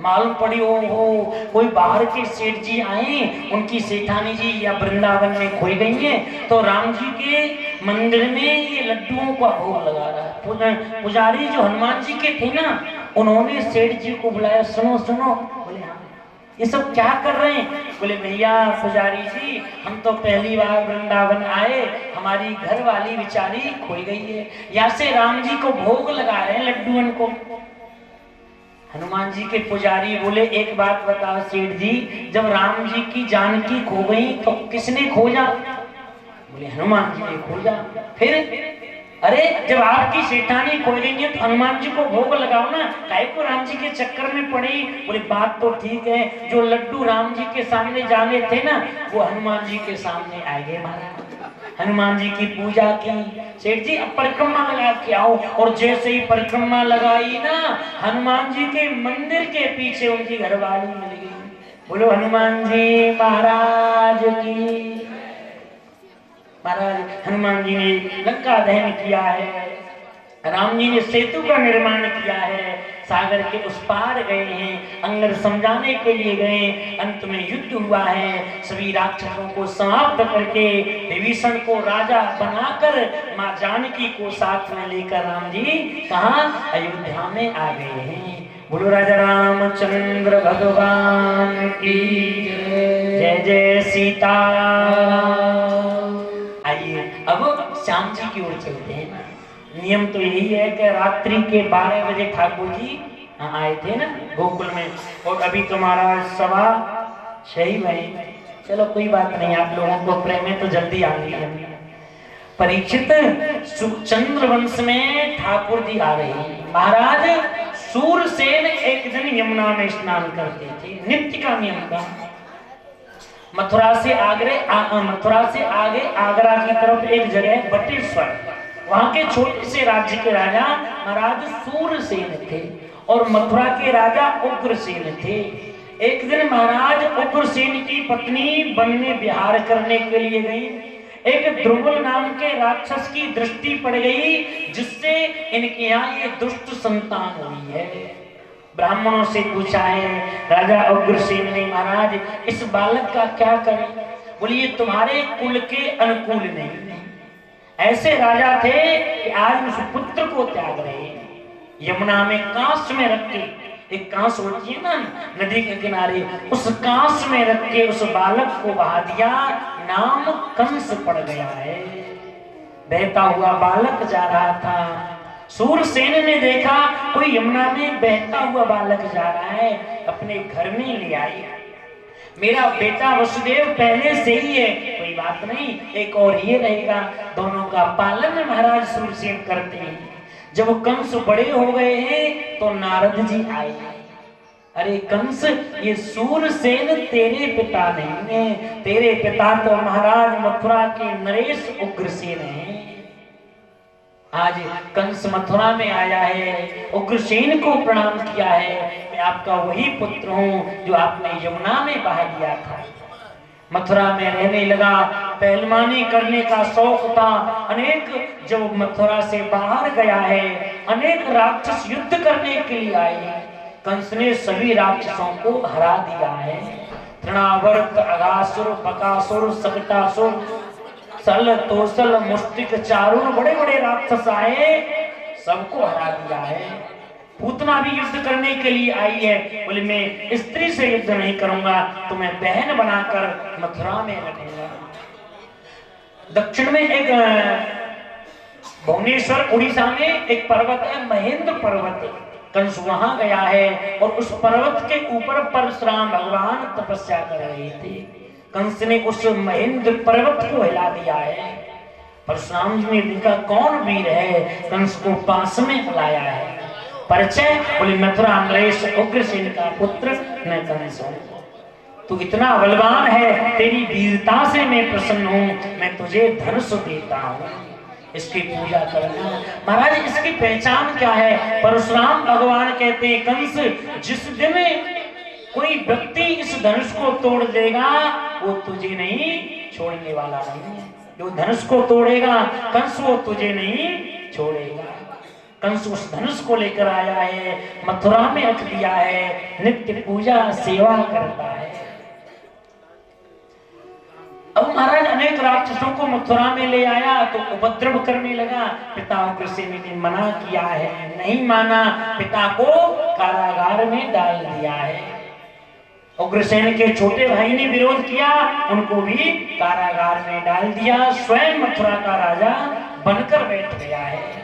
मालूम पड़ी हो कोई बाहर के सेठ जी आए, उनकी सेठानी जी या वृंदावन में खोई गई हैं, तो राम जी के मंदिर में ये लड्डुओं का भोग लगा रहा है। पुजारी जो हनुमान जी के थे ना, उन्होंने सेठ जी को बुलाया, सुनो सुनो। बोले हाँ, ये सब क्या कर रहे हैं? बोले भैया पुजारी जी, हम तो पहली बार वृंदावन आए, हमारी घर वाली बेचारी खोई गई है, यहाँ से राम जी को भोग लगा रहे हैं लड्डुअन को। हनुमान जी के पुजारी बोले एक बात बताओ सेठ जी, जब राम जी की जानकी खो गई तो किसने खोजा? बोले हनुमान जी ने खोजा। फिर अरे जब आपकी सेठानी खो गई है तो हनुमान जी को भोग लगाओ ना, काहे को राम जी के चक्कर में पड़ी? बोले बात तो ठीक है, जो लड्डू राम जी के सामने जाने थे ना, वो हनुमान जी के सामने आ गए महाराज। हनुमान जी की पूजा की, सेठ जी अब परिक्रमा लगा के आओ। और जैसे ही परिक्रमा लगाई ना, हनुमान जी के मंदिर के पीछे उनकी घरवाली मिल गई। बोलो हनुमान जी महाराज की। महाराज हनुमान जी ने लंका दहन किया है, राम जी ने सेतु का निर्माण किया है, सागर के उस पार गए हैं, अंगर समझाने के लिए गए, अंत में युद्ध हुआ है, सभी राक्षसों को समाप्त करके विभीषण को राजा बनाकर मां जानकी को साथ में लेकर राम जी कहां? अयोध्या में आ गए हैं। बोलो राजा रामचंद्र भगवान की जय। जय सीता। आइए अब श्याम जी की ओर चलते हैं। नियम तो यही है कि रात्रि के 12 बजे ठाकुर जी आए थे ना गोकुल में, और अभी तुम्हारा 6:15 बजे। चलो कोई बात नहीं, आप लोगों को प्रेम है तो जल्दी आ गई। परीक्षित चंद्रवंश में ठाकुर जी आ रहे हैं। महाराज सूरसेन एक दिन यमुना में स्नान करते थे, नित्य का नियम था। मथुरा से आगे आगरा की तरफ एक जगह बटेश्वर, वहां के छोटे से राज्य के राजा महाराज सूरसेन थे और मथुरा के राजा उग्रसेन थे। एक दिन महाराज उग्रसेन की पत्नी वन में विहार करने के लिए गई। एक ध्रुवल नाम के राक्षस की दृष्टि पड़ गई, जिससे इनके यहाँ ये दुष्ट संतान हुई है। ब्राह्मणों से पूछा है राजा उग्रसेन ने, महाराज इस बालक का क्या करें? बोलिए तुम्हारे कुल के अनुकूल नहीं। ऐसे राजा थे कि आज उस पुत्र को त्याग रहे, यमुना में कांस में रख के, एक कांस होती है ना नदी के किनारे, उस कांस में रख के उस बालक को बहा दिया। नाम कंस पड़ गया है। बहता हुआ बालक जा रहा था। सूरसेन ने देखा कोई यमुना में बहता हुआ बालक जा रहा है, अपने घर में ले आई। मेरा बेटा वसुदेव पहले से ही है, कोई बात नहीं, एक और ये रहेगा। दोनों का पालन महाराज सूरसेन करते हैं। जब कंस बड़े हो गए हैं तो नारद जी आए। अरे कंस, ये सूरसेन तेरे पिता नहीं है, तेरे पिता तो महाराज मथुरा के नरेश उग्रसेन हैं। आज कंस मथुरा में आया है, उग्रसेन को प्रणाम किया है। मैं आपका वही पुत्र हूँ जो आपने यमुना में बहा दिया था। मथुरा में रहने लगा, पहलवानी करने का शौक था अनेक। जब मथुरा से बाहर गया है, अनेक राक्षस युद्ध करने के लिए आए। कंस ने सभी राक्षसों को हरा दिया है। तृणावर्त, अगासुर, बकासुर, सकटासुर, सल, तोसल, मुष्टिक, चारुण, बड़े बड़े राक्षस आए, सबको हरा दिया है। पूतना भी युद्ध करने के लिए आई है। बोले मैं स्त्री से युद्ध नहीं करूंगा, तुम्हें बहन बनाकर मथुरा में रखूंगा। दक्षिण में एक भुवनेश्वर उड़ीसा में एक पर्वत है, महेंद्र पर्वत। कंस वहां गया है और उस पर्वत के ऊपर परशुराम भगवान तपस्या कर रहे थे। कंस ने उस महेंद्र पर्वत को हिला दिया है। परशुराम जी ने देखा कौन वीर है, कंस को पास में बुलाया है। परिचय, बोले मथुरा नरेश उग्रसेन का पुत्र मैं कंस हूं। तू इतना बलवान है, तेरी वीरता से मैं प्रसन्न हूं, मैं तुझे धनुष देता हूं, इसकी पूजा करना। महाराज इसकी पहचान क्या है? परशुराम भगवान कहते हैं कंस, जिस दिन कोई व्यक्ति इस धनुष को तोड़ देगा वो तुझे नहीं छोड़ने वाला नहीं है। जो धनुष को तोड़ेगा कंस, वो तुझे नहीं छोड़ेगा। कंस उस धनुष को लेकर आया है, मथुरा में रख दिया है, नित्य पूजा सेवा करता है। अब महाराज अनेक राक्षसों को मथुरा में ले आया तो उपद्रव करने लगा। पिता उग्रसेन ने मना किया है, नहीं माना, पिता को कारागार में डाल दिया है। उग्रसेन के छोटे भाई ने विरोध किया, उनको भी कारागार में डाल दिया। स्वयं मथुरा का राजा बनकर बैठ गया है।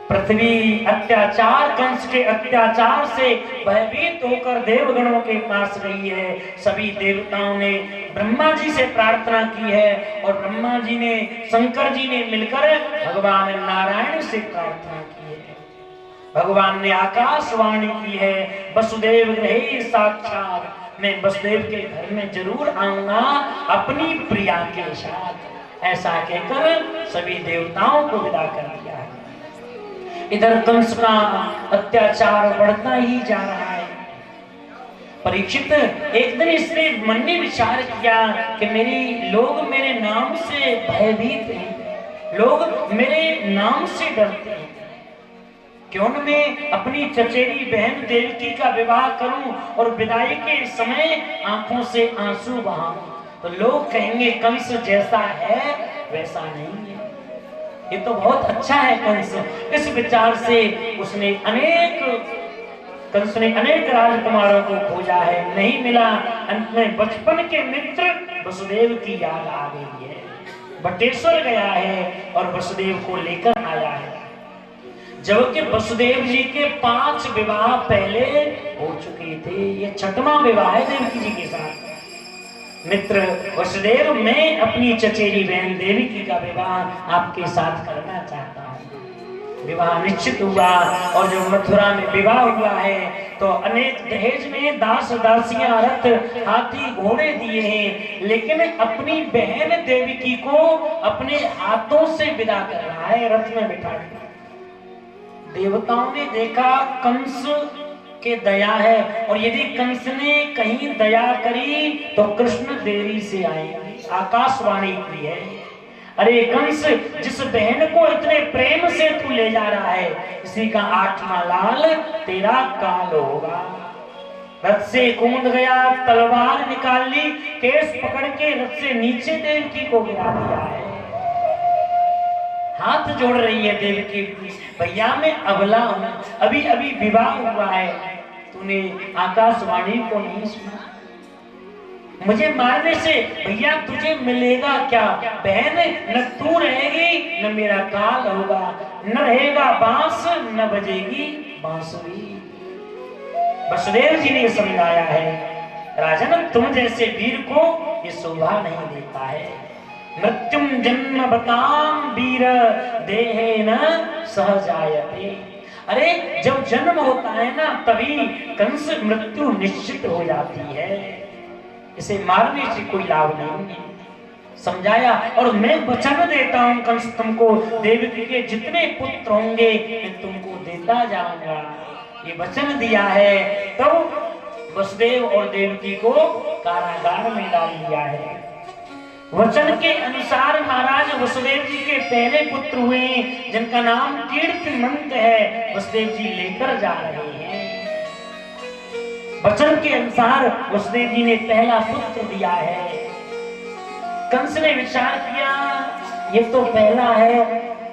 पृथ्वी अत्याचार, कंस के अत्याचार से भयभीत होकर देवगणों के पास गई है। सभी देवताओं ने ब्रह्मा जी से प्रार्थना की है और ब्रह्मा जी ने, शंकर जी ने मिलकर भगवान नारायण से प्रार्थना की है। भगवान ने आकाशवाणी की है, वसुदेव रहे साक्षात, मैं वसुदेव के घर में जरूर आऊंगा अपनी प्रिया के साथ। ऐसा कहकर सभी देवताओं को विदा कर दिया है। इधर कंस का अत्याचार बढ़ता ही जा रहा है। परीक्षित एक दिन इसने मन में विचार किया कि लोग मेरे नाम से भयभीत हैं, लोग मेरे नाम से डरते हैं, क्यों न मैं अपनी चचेरी बहन देवकी का विवाह करूं और विदाई के समय आंखों से आंसू बहाऊं, तो लोग कहेंगे कंस जैसा है वैसा नहीं है, ये तो बहुत अच्छा है कंस। इस विचार से कंस ने अनेक राजकुमारों को खोजा है, नहीं मिला। अंत में बचपन के मित्र वसुदेव की याद आ गई है। बटेश्वर गया है और वसुदेव को लेकर आया है। जबकि वसुदेव जी के 5 विवाह पहले हो चुके थे, ये 6वां विवाह है देवकी जी के साथ। मित्र वसुदेव, मैं अपनी चचेरी बहन देवकी का विवाह आपके साथ करना चाहता हूँ। विवाह निश्चित हुआ और जब मथुरा में विवाह हुआ है तो अनेक दहेज में दास दासियां, रथ, हाथी, घोड़े दिए हैं, लेकिन अपनी बहन देवकी को अपने हाथों से विदा कर रहा है, रथ में बिठा दिया। देवताओं ने देखा कंस के दया है, और यदि कंस ने कहीं दया करी तो कृष्ण देरी से आएंगे। आकाशवाणी की है, अरे कंस, जिस बहन को इतने प्रेम से तू ले जा रहा है, इसी का 8वां लाल तेरा काल होगा। रथ से कूद गया, तलवार निकाल ली, केस पकड़ के रथ से नीचे देवकी को गिरा दिया है। हाथ जोड़ रही है देवकी, भैया मैं अबला हूं, अभी अभी विवाह हुआ है, तूने आकाशवाणी को नहीं सुना, मुझे मारने से भैया तुझे मिलेगा क्या? बहन, न तू रहेगी न मेरा काल होगा, न रहेगा बांस न बजेगी बांसुरी। वसुदेव जी ने समझाया है, राजन तुम जैसे वीर को ये शोभा नहीं देता है। मृत्युम जन्म बताम वीर देहे न सहजायते। अरे जब जन्म होता है ना, तभी कंस मृत्यु निश्चित हो जाती है, इसे मारने से कोई लाभ नहीं है। समझाया, और मैं वचन देता हूं कंस, तुमको देवकी के जितने पुत्र होंगे मैं तुमको देता जाऊंगा, ये वचन दिया है। तब वसुदेव और देवकी को कारागार में डाल दिया है। वचन के अनुसार महाराज वसुदेव जी के पहले पुत्र हुए, जिनका नाम कीर्तिमंत है, वसुदेव जी लेकर जा रहे हैं। वचन के अनुसार वसुदेव जी ने पहला पुत्र दिया है। कंस ने विचार किया, ये तो पहला है,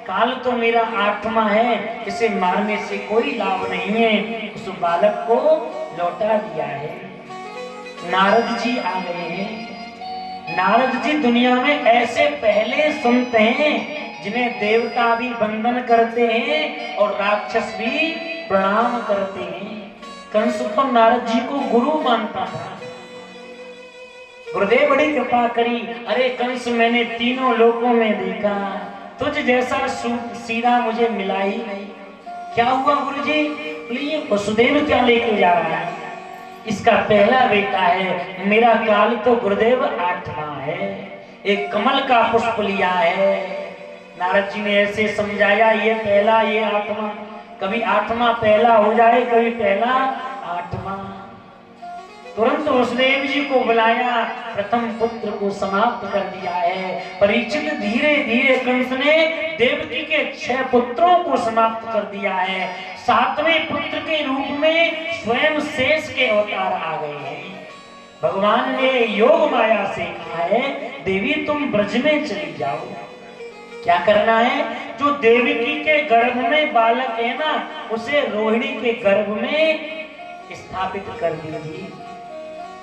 काल तो मेरा 8वां है, इसे मारने से कोई लाभ नहीं है। उस बालक को लौटा दिया है। नारद जी आ गए हैं। नारद जी दुनिया में ऐसे पहले संत हैं जिन्हें देवता भी वंदन करते हैं और राक्षस भी प्रणाम करते हैं। कंस तो नारद जी को गुरु मानता था। गुरुदेव बड़ी कृपा करी, अरे कंस, मैंने तीनों लोकों में देखा, तुझ जैसा सीधा मुझे मिला ही नहीं। क्या हुआ गुरुजी? बोलिए, वसुदेव क्या लेके जा रहा है? इसका पहला बेटा है। मेरा काल तो गुरुदेव 8वां है, एक कमल का पुष्प लिया है। नारद जी ने ऐसे समझाया, ये पहला, ये 8वां, कभी 8वां पहला हो जाए, कभी पहला 8वां। तुरंत वसुदेव जी को बुलाया, प्रथम पुत्र को समाप्त कर दिया है। परीक्षित धीरे धीरे कंस ने देवकी के 6 पुत्रों को समाप्त कर दिया है। 7वें पुत्र के रूप में स्वयं शेष के अवतार आ गए हैं। भगवान ने योग माया से कहा है, देवी तुम ब्रज में चली जाओ। क्या करना है? जो देवकी के गर्भ में बालक है ना, उसे रोहिणी के गर्भ में स्थापित कर दीजिए।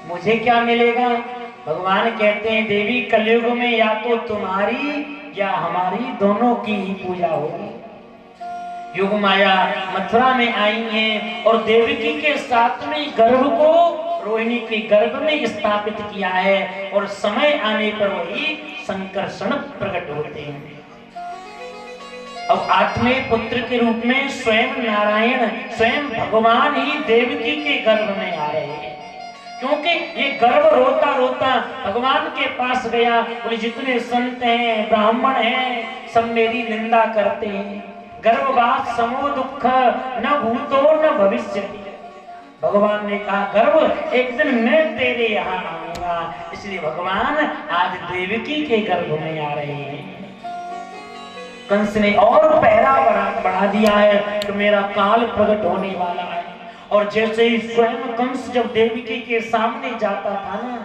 मुझे क्या मिलेगा? भगवान कहते हैं, देवी कलयुग में या तो तुम्हारी या हमारी दोनों की ही पूजा होगी। युग माया मथुरा में आई है और देवकी के 7वें गर्भ को रोहिणी के गर्भ में स्थापित किया है और समय आने पर वही संकर्षण प्रकट होते हैं। अब 8वें पुत्र के रूप में स्वयं नारायण, स्वयं भगवान ही देवकी के गर्भ में आ रहे हैं। क्योंकि ये गर्भ रोता रोता भगवान के पास गया, बोले जितने संत हैं ब्राह्मण हैं सब मेरी निंदा करते हैं। गर्भवास समो दुख न भूतो न भविष्य। भगवान ने कहा, गर्भ एक दिन मैं तेरे यहाँ आऊंगा। इसलिए भगवान आज देवकी के गर्भ में आ रहे हैं। कंस ने और पहरा बढ़ा दिया है कि मेरा काल प्रकट होने वाला है। और जैसे ही स्वयं कंस जब देवकी के सामने जाता था ना,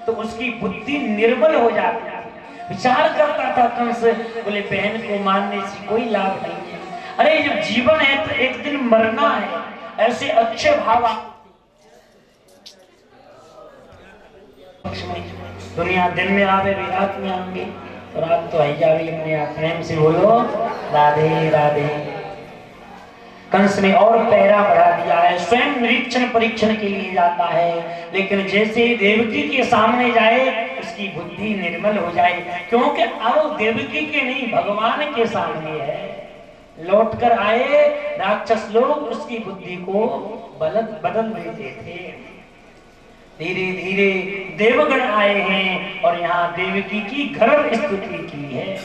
तो उसकी बुद्धि निर्मल हो जाती थी। विचार करता था कंस, बोले बहन को मारने से कोई लाभ नहीं है। अरे जब जीवन है तो एक दिन मरना है। ऐसे अच्छे भाव दुनिया दिन में आवे भी रात में आएंगे, तो रात तो आई जावी। अपने प्रेम से बोलो राधे राधे। कंस ने और पहरा बढ़ा दिया है, स्वयं निरीक्षण परीक्षण के लिए जाता है, लेकिन जैसे देवकी के सामने जाए उसकी बुद्धि निर्मल हो जाए। क्योंकि अब देवकी के नहीं भगवान के सामने है। लौटकर आए राक्षस लोग उसकी बुद्धि को बदल देते थे। धीरे धीरे देवगण आए हैं और यहाँ देवकी की गर्भ स्तुति की है।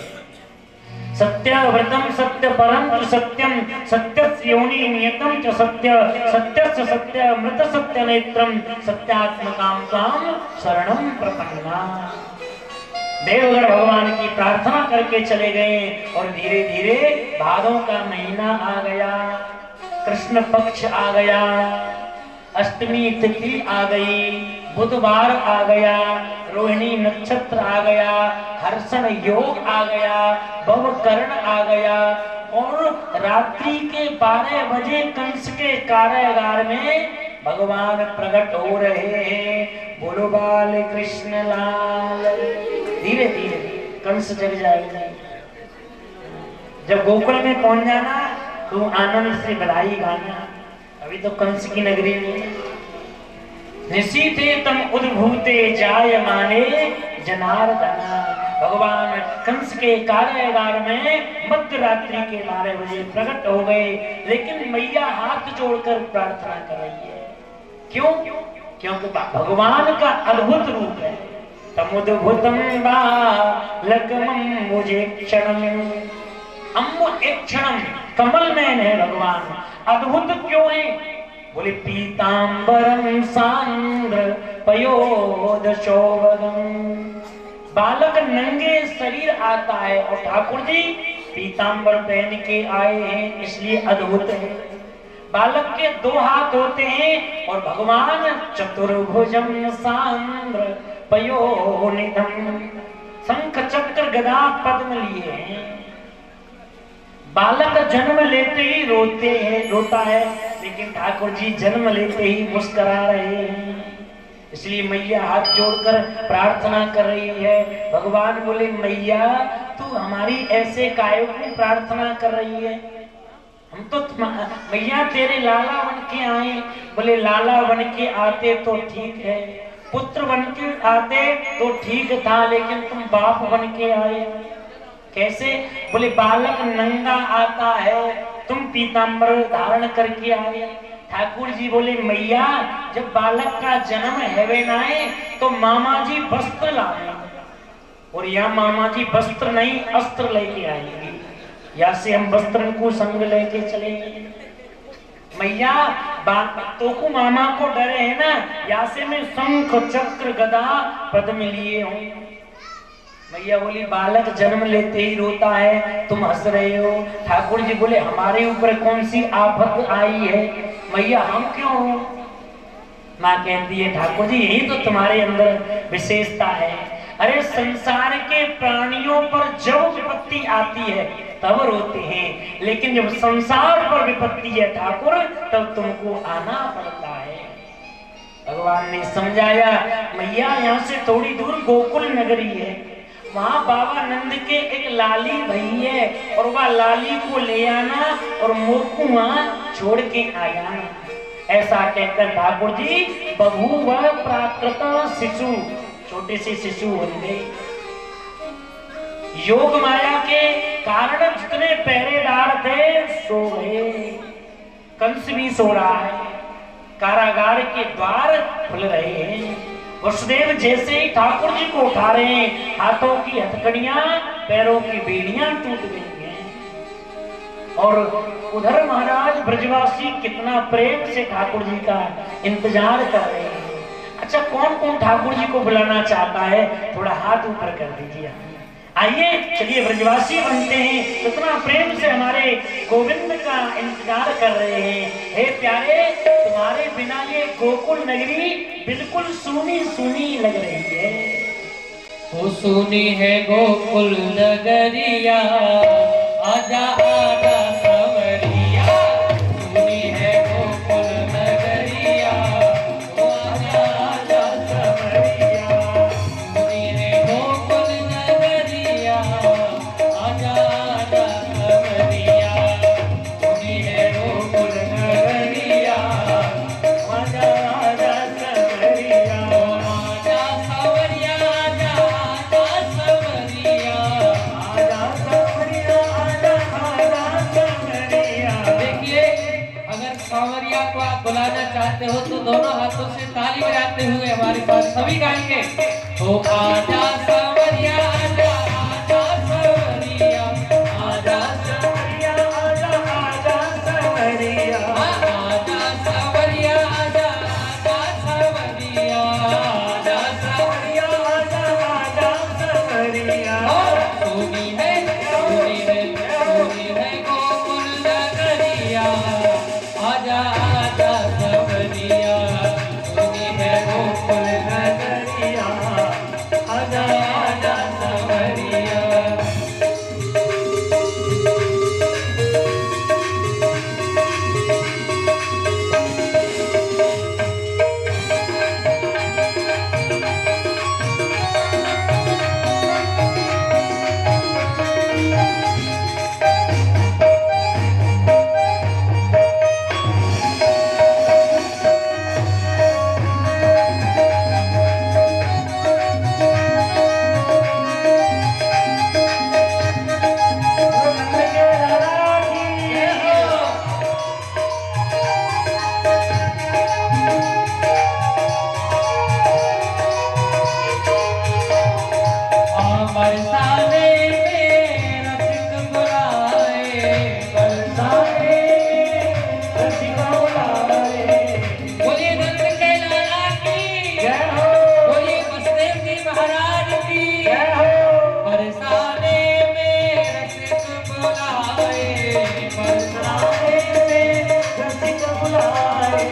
सत्यव्रतम सत्य परम च सत्यम सत्यस्य योनि नियतम च सत्य सत्यस्य सत्य मृत सत्य नेत्रम सत्यात्मकाम ताम शरणम प्रपन्ना। देवगण भगवान की प्रार्थना करके चले गए और धीरे धीरे भादों का महीना आ गया, कृष्ण पक्ष आ गया, अष्टमी तिथि आ गई, बुधवार आ गया, रोहिणी नक्षत्र आ गया, हर्षण योग आ गया, भवकर्ण आ गया और रात्रि के 12 बजे कंस के कारागार में भगवान प्रकट हो रहे हैं। बोलो बाल कृष्ण लाल। धीरे धीरे कंस जग जाएगा। जब गोकुल में पहुंच जाना तो आनंद से बधाई गाना। अभी तो कंस की नगरी में निशीथे तम उद्भूते जायमाने जनार्दना। भगवान कंस के कारागार में मध्य रात्रि के 12 बजे प्रकट हो गए, लेकिन मैया हाथ जोड़कर प्रार्थना कर रही है। क्यों? क्योंकि भगवान का अद्भुत रूप है। तमुद्भुतम बालकमं मुझे क्षणम अम्मु एक क्षणम, कमल नयन है भगवान। अद्भुत क्यों है? बोले पीतांबरम सांद्र पयोद शोभगम। बालक नंगे शरीर आता है और ठाकुर जी पीतांबर पहन के आए हैं, इसलिए अद्भुत है। बालक के 2 हाथ होते हैं और भगवान चतुर्भुजम सांद्र पयोनिधम, शंख चक्र गदा पद्म लिए हैं। बालक जन्म लेते ही रोता है, लेकिन ठाकुर जी जन्म लेते ही मुस्कुरा रहे हैं। इसलिए मैया हाथ जोड़कर प्रार्थना कर रही है। भगवान बोले मैया तू हमारी ऐसे कायों की प्रार्थना कर रही है? हम तो मैया तेरे लाला बन के आए। बोले लाला बन के आते तो ठीक है, पुत्र बन के आते तो ठीक था, लेकिन तुम बाप बन के आए कैसे? बोले बालक नंगा आता है, तुम पीतांबर धारण करके आए। ठाकुर जी बोले मैया जब बालक का जन्म है ना है तो मामा जी वस्त्र लाए, और यहाँ मामा जी वस्त्र नहीं अस्त्र लेके आएंगे। या से हम वस्त्र को संग लेके चलेंगे। मैया तोकू मामा को डरे है ना, या से मैं शंख चक्र गदा पद्म लिए हूँ। मैया बोली बालक जन्म लेते ही रोता है, तुम हंस रहे हो। ठाकुर जी बोले हमारे ऊपर कौन सी आफत आई है, मैया हम क्यों हो। माँ कहती है ठाकुर जी यही तो तुम्हारे अंदर विशेषता है। अरे संसार के प्राणियों पर जब विपत्ति आती है तब रोते हैं, लेकिन जब संसार पर विपत्ति है ठाकुर तब तुमको आना पड़ता है। भगवान ने समझाया मैया यहाँ से थोड़ी दूर गोकुल नगरी है, वहां बाबा नंद के एक लाली भई है, और वह लाली को ले आना और मोकू वहां छोड़ के आ जाना। ऐसा कहकर ठाकुर जी बभूव प्राकृत शिशु, छोटे से शिशु बन गए। योग माया के कारण जितने पहरेदार थे सो गए, कंस भी सो रहा है, कारागार के द्वार खुल रहे हैं। वसुदेव जैसे ही ठाकुर जी को उठा रहे हैं, हाथों की हथकड़ियां पैरों की बेड़ियां टूट गई हैं। और उधर महाराज ब्रजवासी कितना प्रेम से ठाकुर जी का इंतजार कर रहे हैं। अच्छा कौन कौन ठाकुर जी को बुलाना चाहता है, थोड़ा हाथ ऊपर कर दीजिए। आइए चलिए ब्रजवासी बनते हैं, कितना प्रेम से हमारे गोविंद का इंतजार कर रहे हैं। हे प्यारे तुम्हारे बिना ये गोकुल नगरी बिल्कुल सूनी सूनी लग रही है। वो सुनी है गोकुल नगरिया, आजा आजा सवरिया। सुनी है गोकुल नगरिया, आजा आजा सवरिया। सुनी है गोकुल नगरिया, आजा आजा सवरिया। सुनी है गोकुल नगरिया, आजा आजा सवरिया। आजा सवरिया, आजा आजा सवरिया। आजा सवरिया, आजा आजा सवरिया। देखिए अगर सांवरिया को आप बुलाना चाहते हो तो दोनों हाथों से ताली बजाते हुए हमारे पास सभी गाएंगे। ओ आजा सांवरिया, आजा आजा सवरिया। आजा सांवरिया, आजा आजा सवरिया। आजा सांवरिया, आजा आजा सवरिया। आजा सांवरिया, आजा आजा सवरिया। सुनी है गोकुल नगरिया, आजा आजा सवरिया। सुनी है गोकुल नगरिया, आजा आजा सवरिया। बरसाने में रसिक बुलाए, बरसाने में रसिक बुलाए। बोलिए नंद के लाला की जय हो, बोलिए वसुदेव जी महाराज की जय हो। बरसाने में रसिक बुलाए, बरसाने में रसिक बुलाए।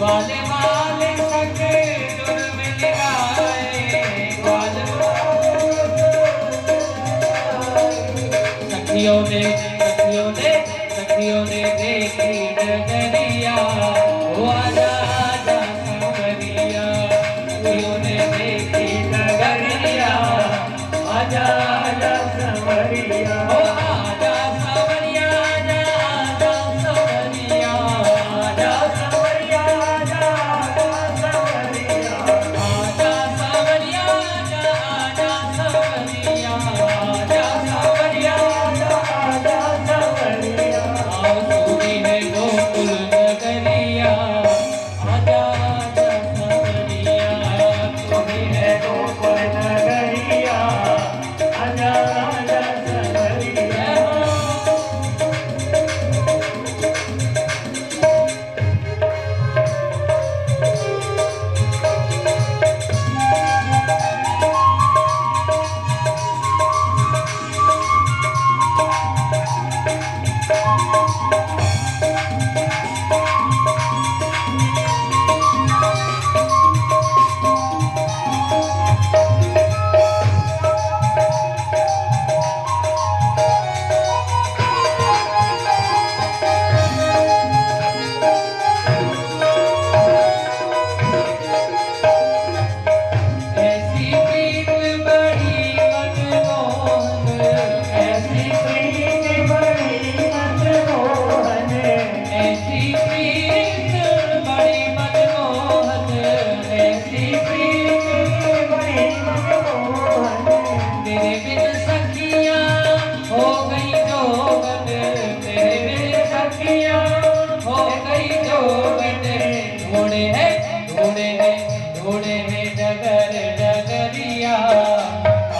वाले वाले सके जुर्म लगाए, वाले सखियों ने देखी डगरिया, वो आजा आजा सवरिया। सखियों ने देखी डगरिया, आजा आजा सवरिया। ओ आजा सवरिया, आजा आजा सवरिया। आजा सवरिया, आजा आजा सवरिया। आजा सवरिया, आजा आजा सवरिया। आजा सवरिया, आजा आजा सवरिया। सुनी है गोकुल नगरिया, जोगने ढूंढे हैं डगर डगरिया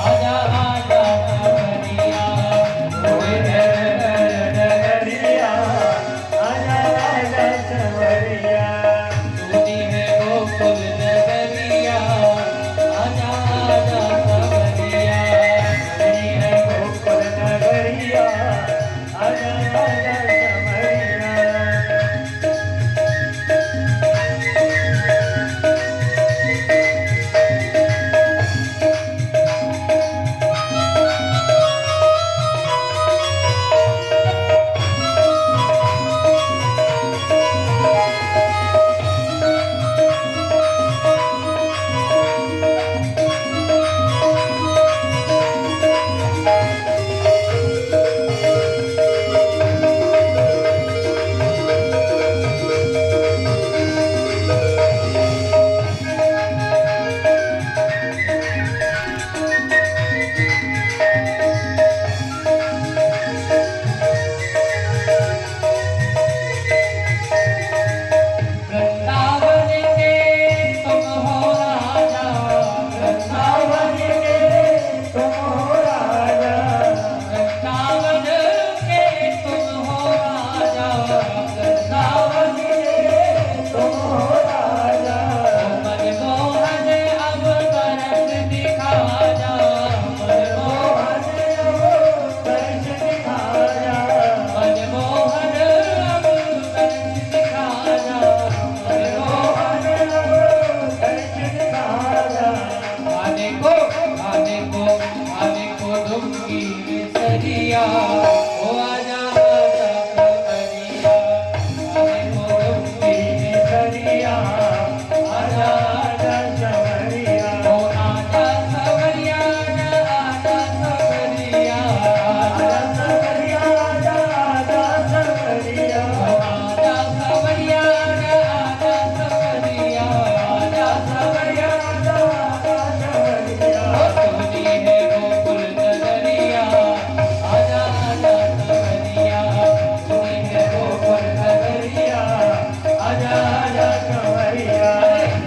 आजा आजा सवरिया ढूंढे हैं डगर डगरिया आजा आजा सवरिया सुनी है गोकुल नगरिया आजा आजा सवरिया सुनी है गोकुल नगरिया आजा आजा सवरिया वृंदावन के तुम हो राजा वृंदावन के तुम हो राजा वृंदावन के तुम हो राजा वृंदावन के तुम हो राजा मनमोहन अब तरस दिखा जा मनमोहन अब तरस दिखा जा मनमोहन अब तरस दिखा जा आने को दुखी सरिया ओ आजा आजा सवरिया आने को दुखी सरिया आजा आजा सवरिया ओ आजा सवरिया आजा सवरिया आजा सवरिया आजा आजा सवरिया ओ आजा सवरिया आजा सवरिया आजा सवरिया आजा आजा सवरिया सुनी है गोकुल नगरिया आजा आजा सवरिया सुनी है गोकुल नगरिया आजा आजा सवरिया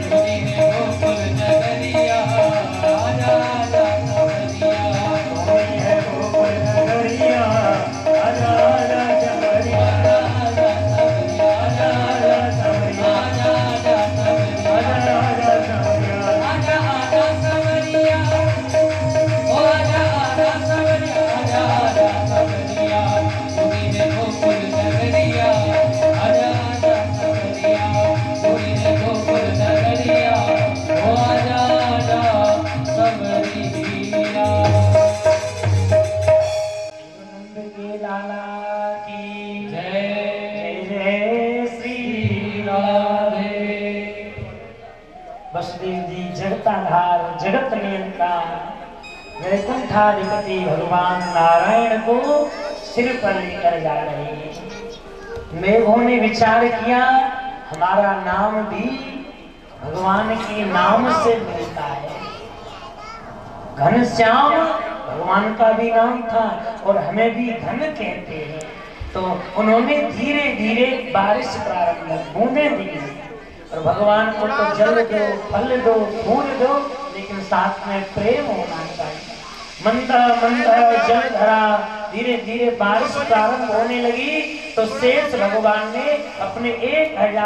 सुनी है गोकुल नगरिया आजा आजा सवरिया सुनी है गोकुल नगरिया आजा आजा सवरिया आजा आजा सवरिया आजा आजा सवरिया आजा आजा सवरिया आजा आजा सवरिया ओ आजा आजा सवरिया आजा आजा सवरिया सुनी है गोकुल नगरिया आजा आजा सवरिया सुनी है गोकुल नगरिया ओ आजा आजा सवरिया नंद के लाला की जय जय श्री राधे वसुदेव जी जगताधार जगत नियंता वैकुंठाधिपति भगवान नारायण को सिर पर लेकर जा रहे हैं। मेघों ने विचार किया हमारा नाम भी भगवान के नाम से मिलता है। घनश्याम भगवान का भी नाम था और हमें भी घन कहते हैं। तो उन्होंने धीरे धीरे बारिश प्रारंभ बूंदें दी और भगवान को तो जल दो फल दो फूल दो लेकिन साथ में प्रेम होना चाहिए। मंदा मंदा जल धरा धीरे धीरे बारिश प्रारंभ होने लगी तो शेष भगवान ने अपने 1000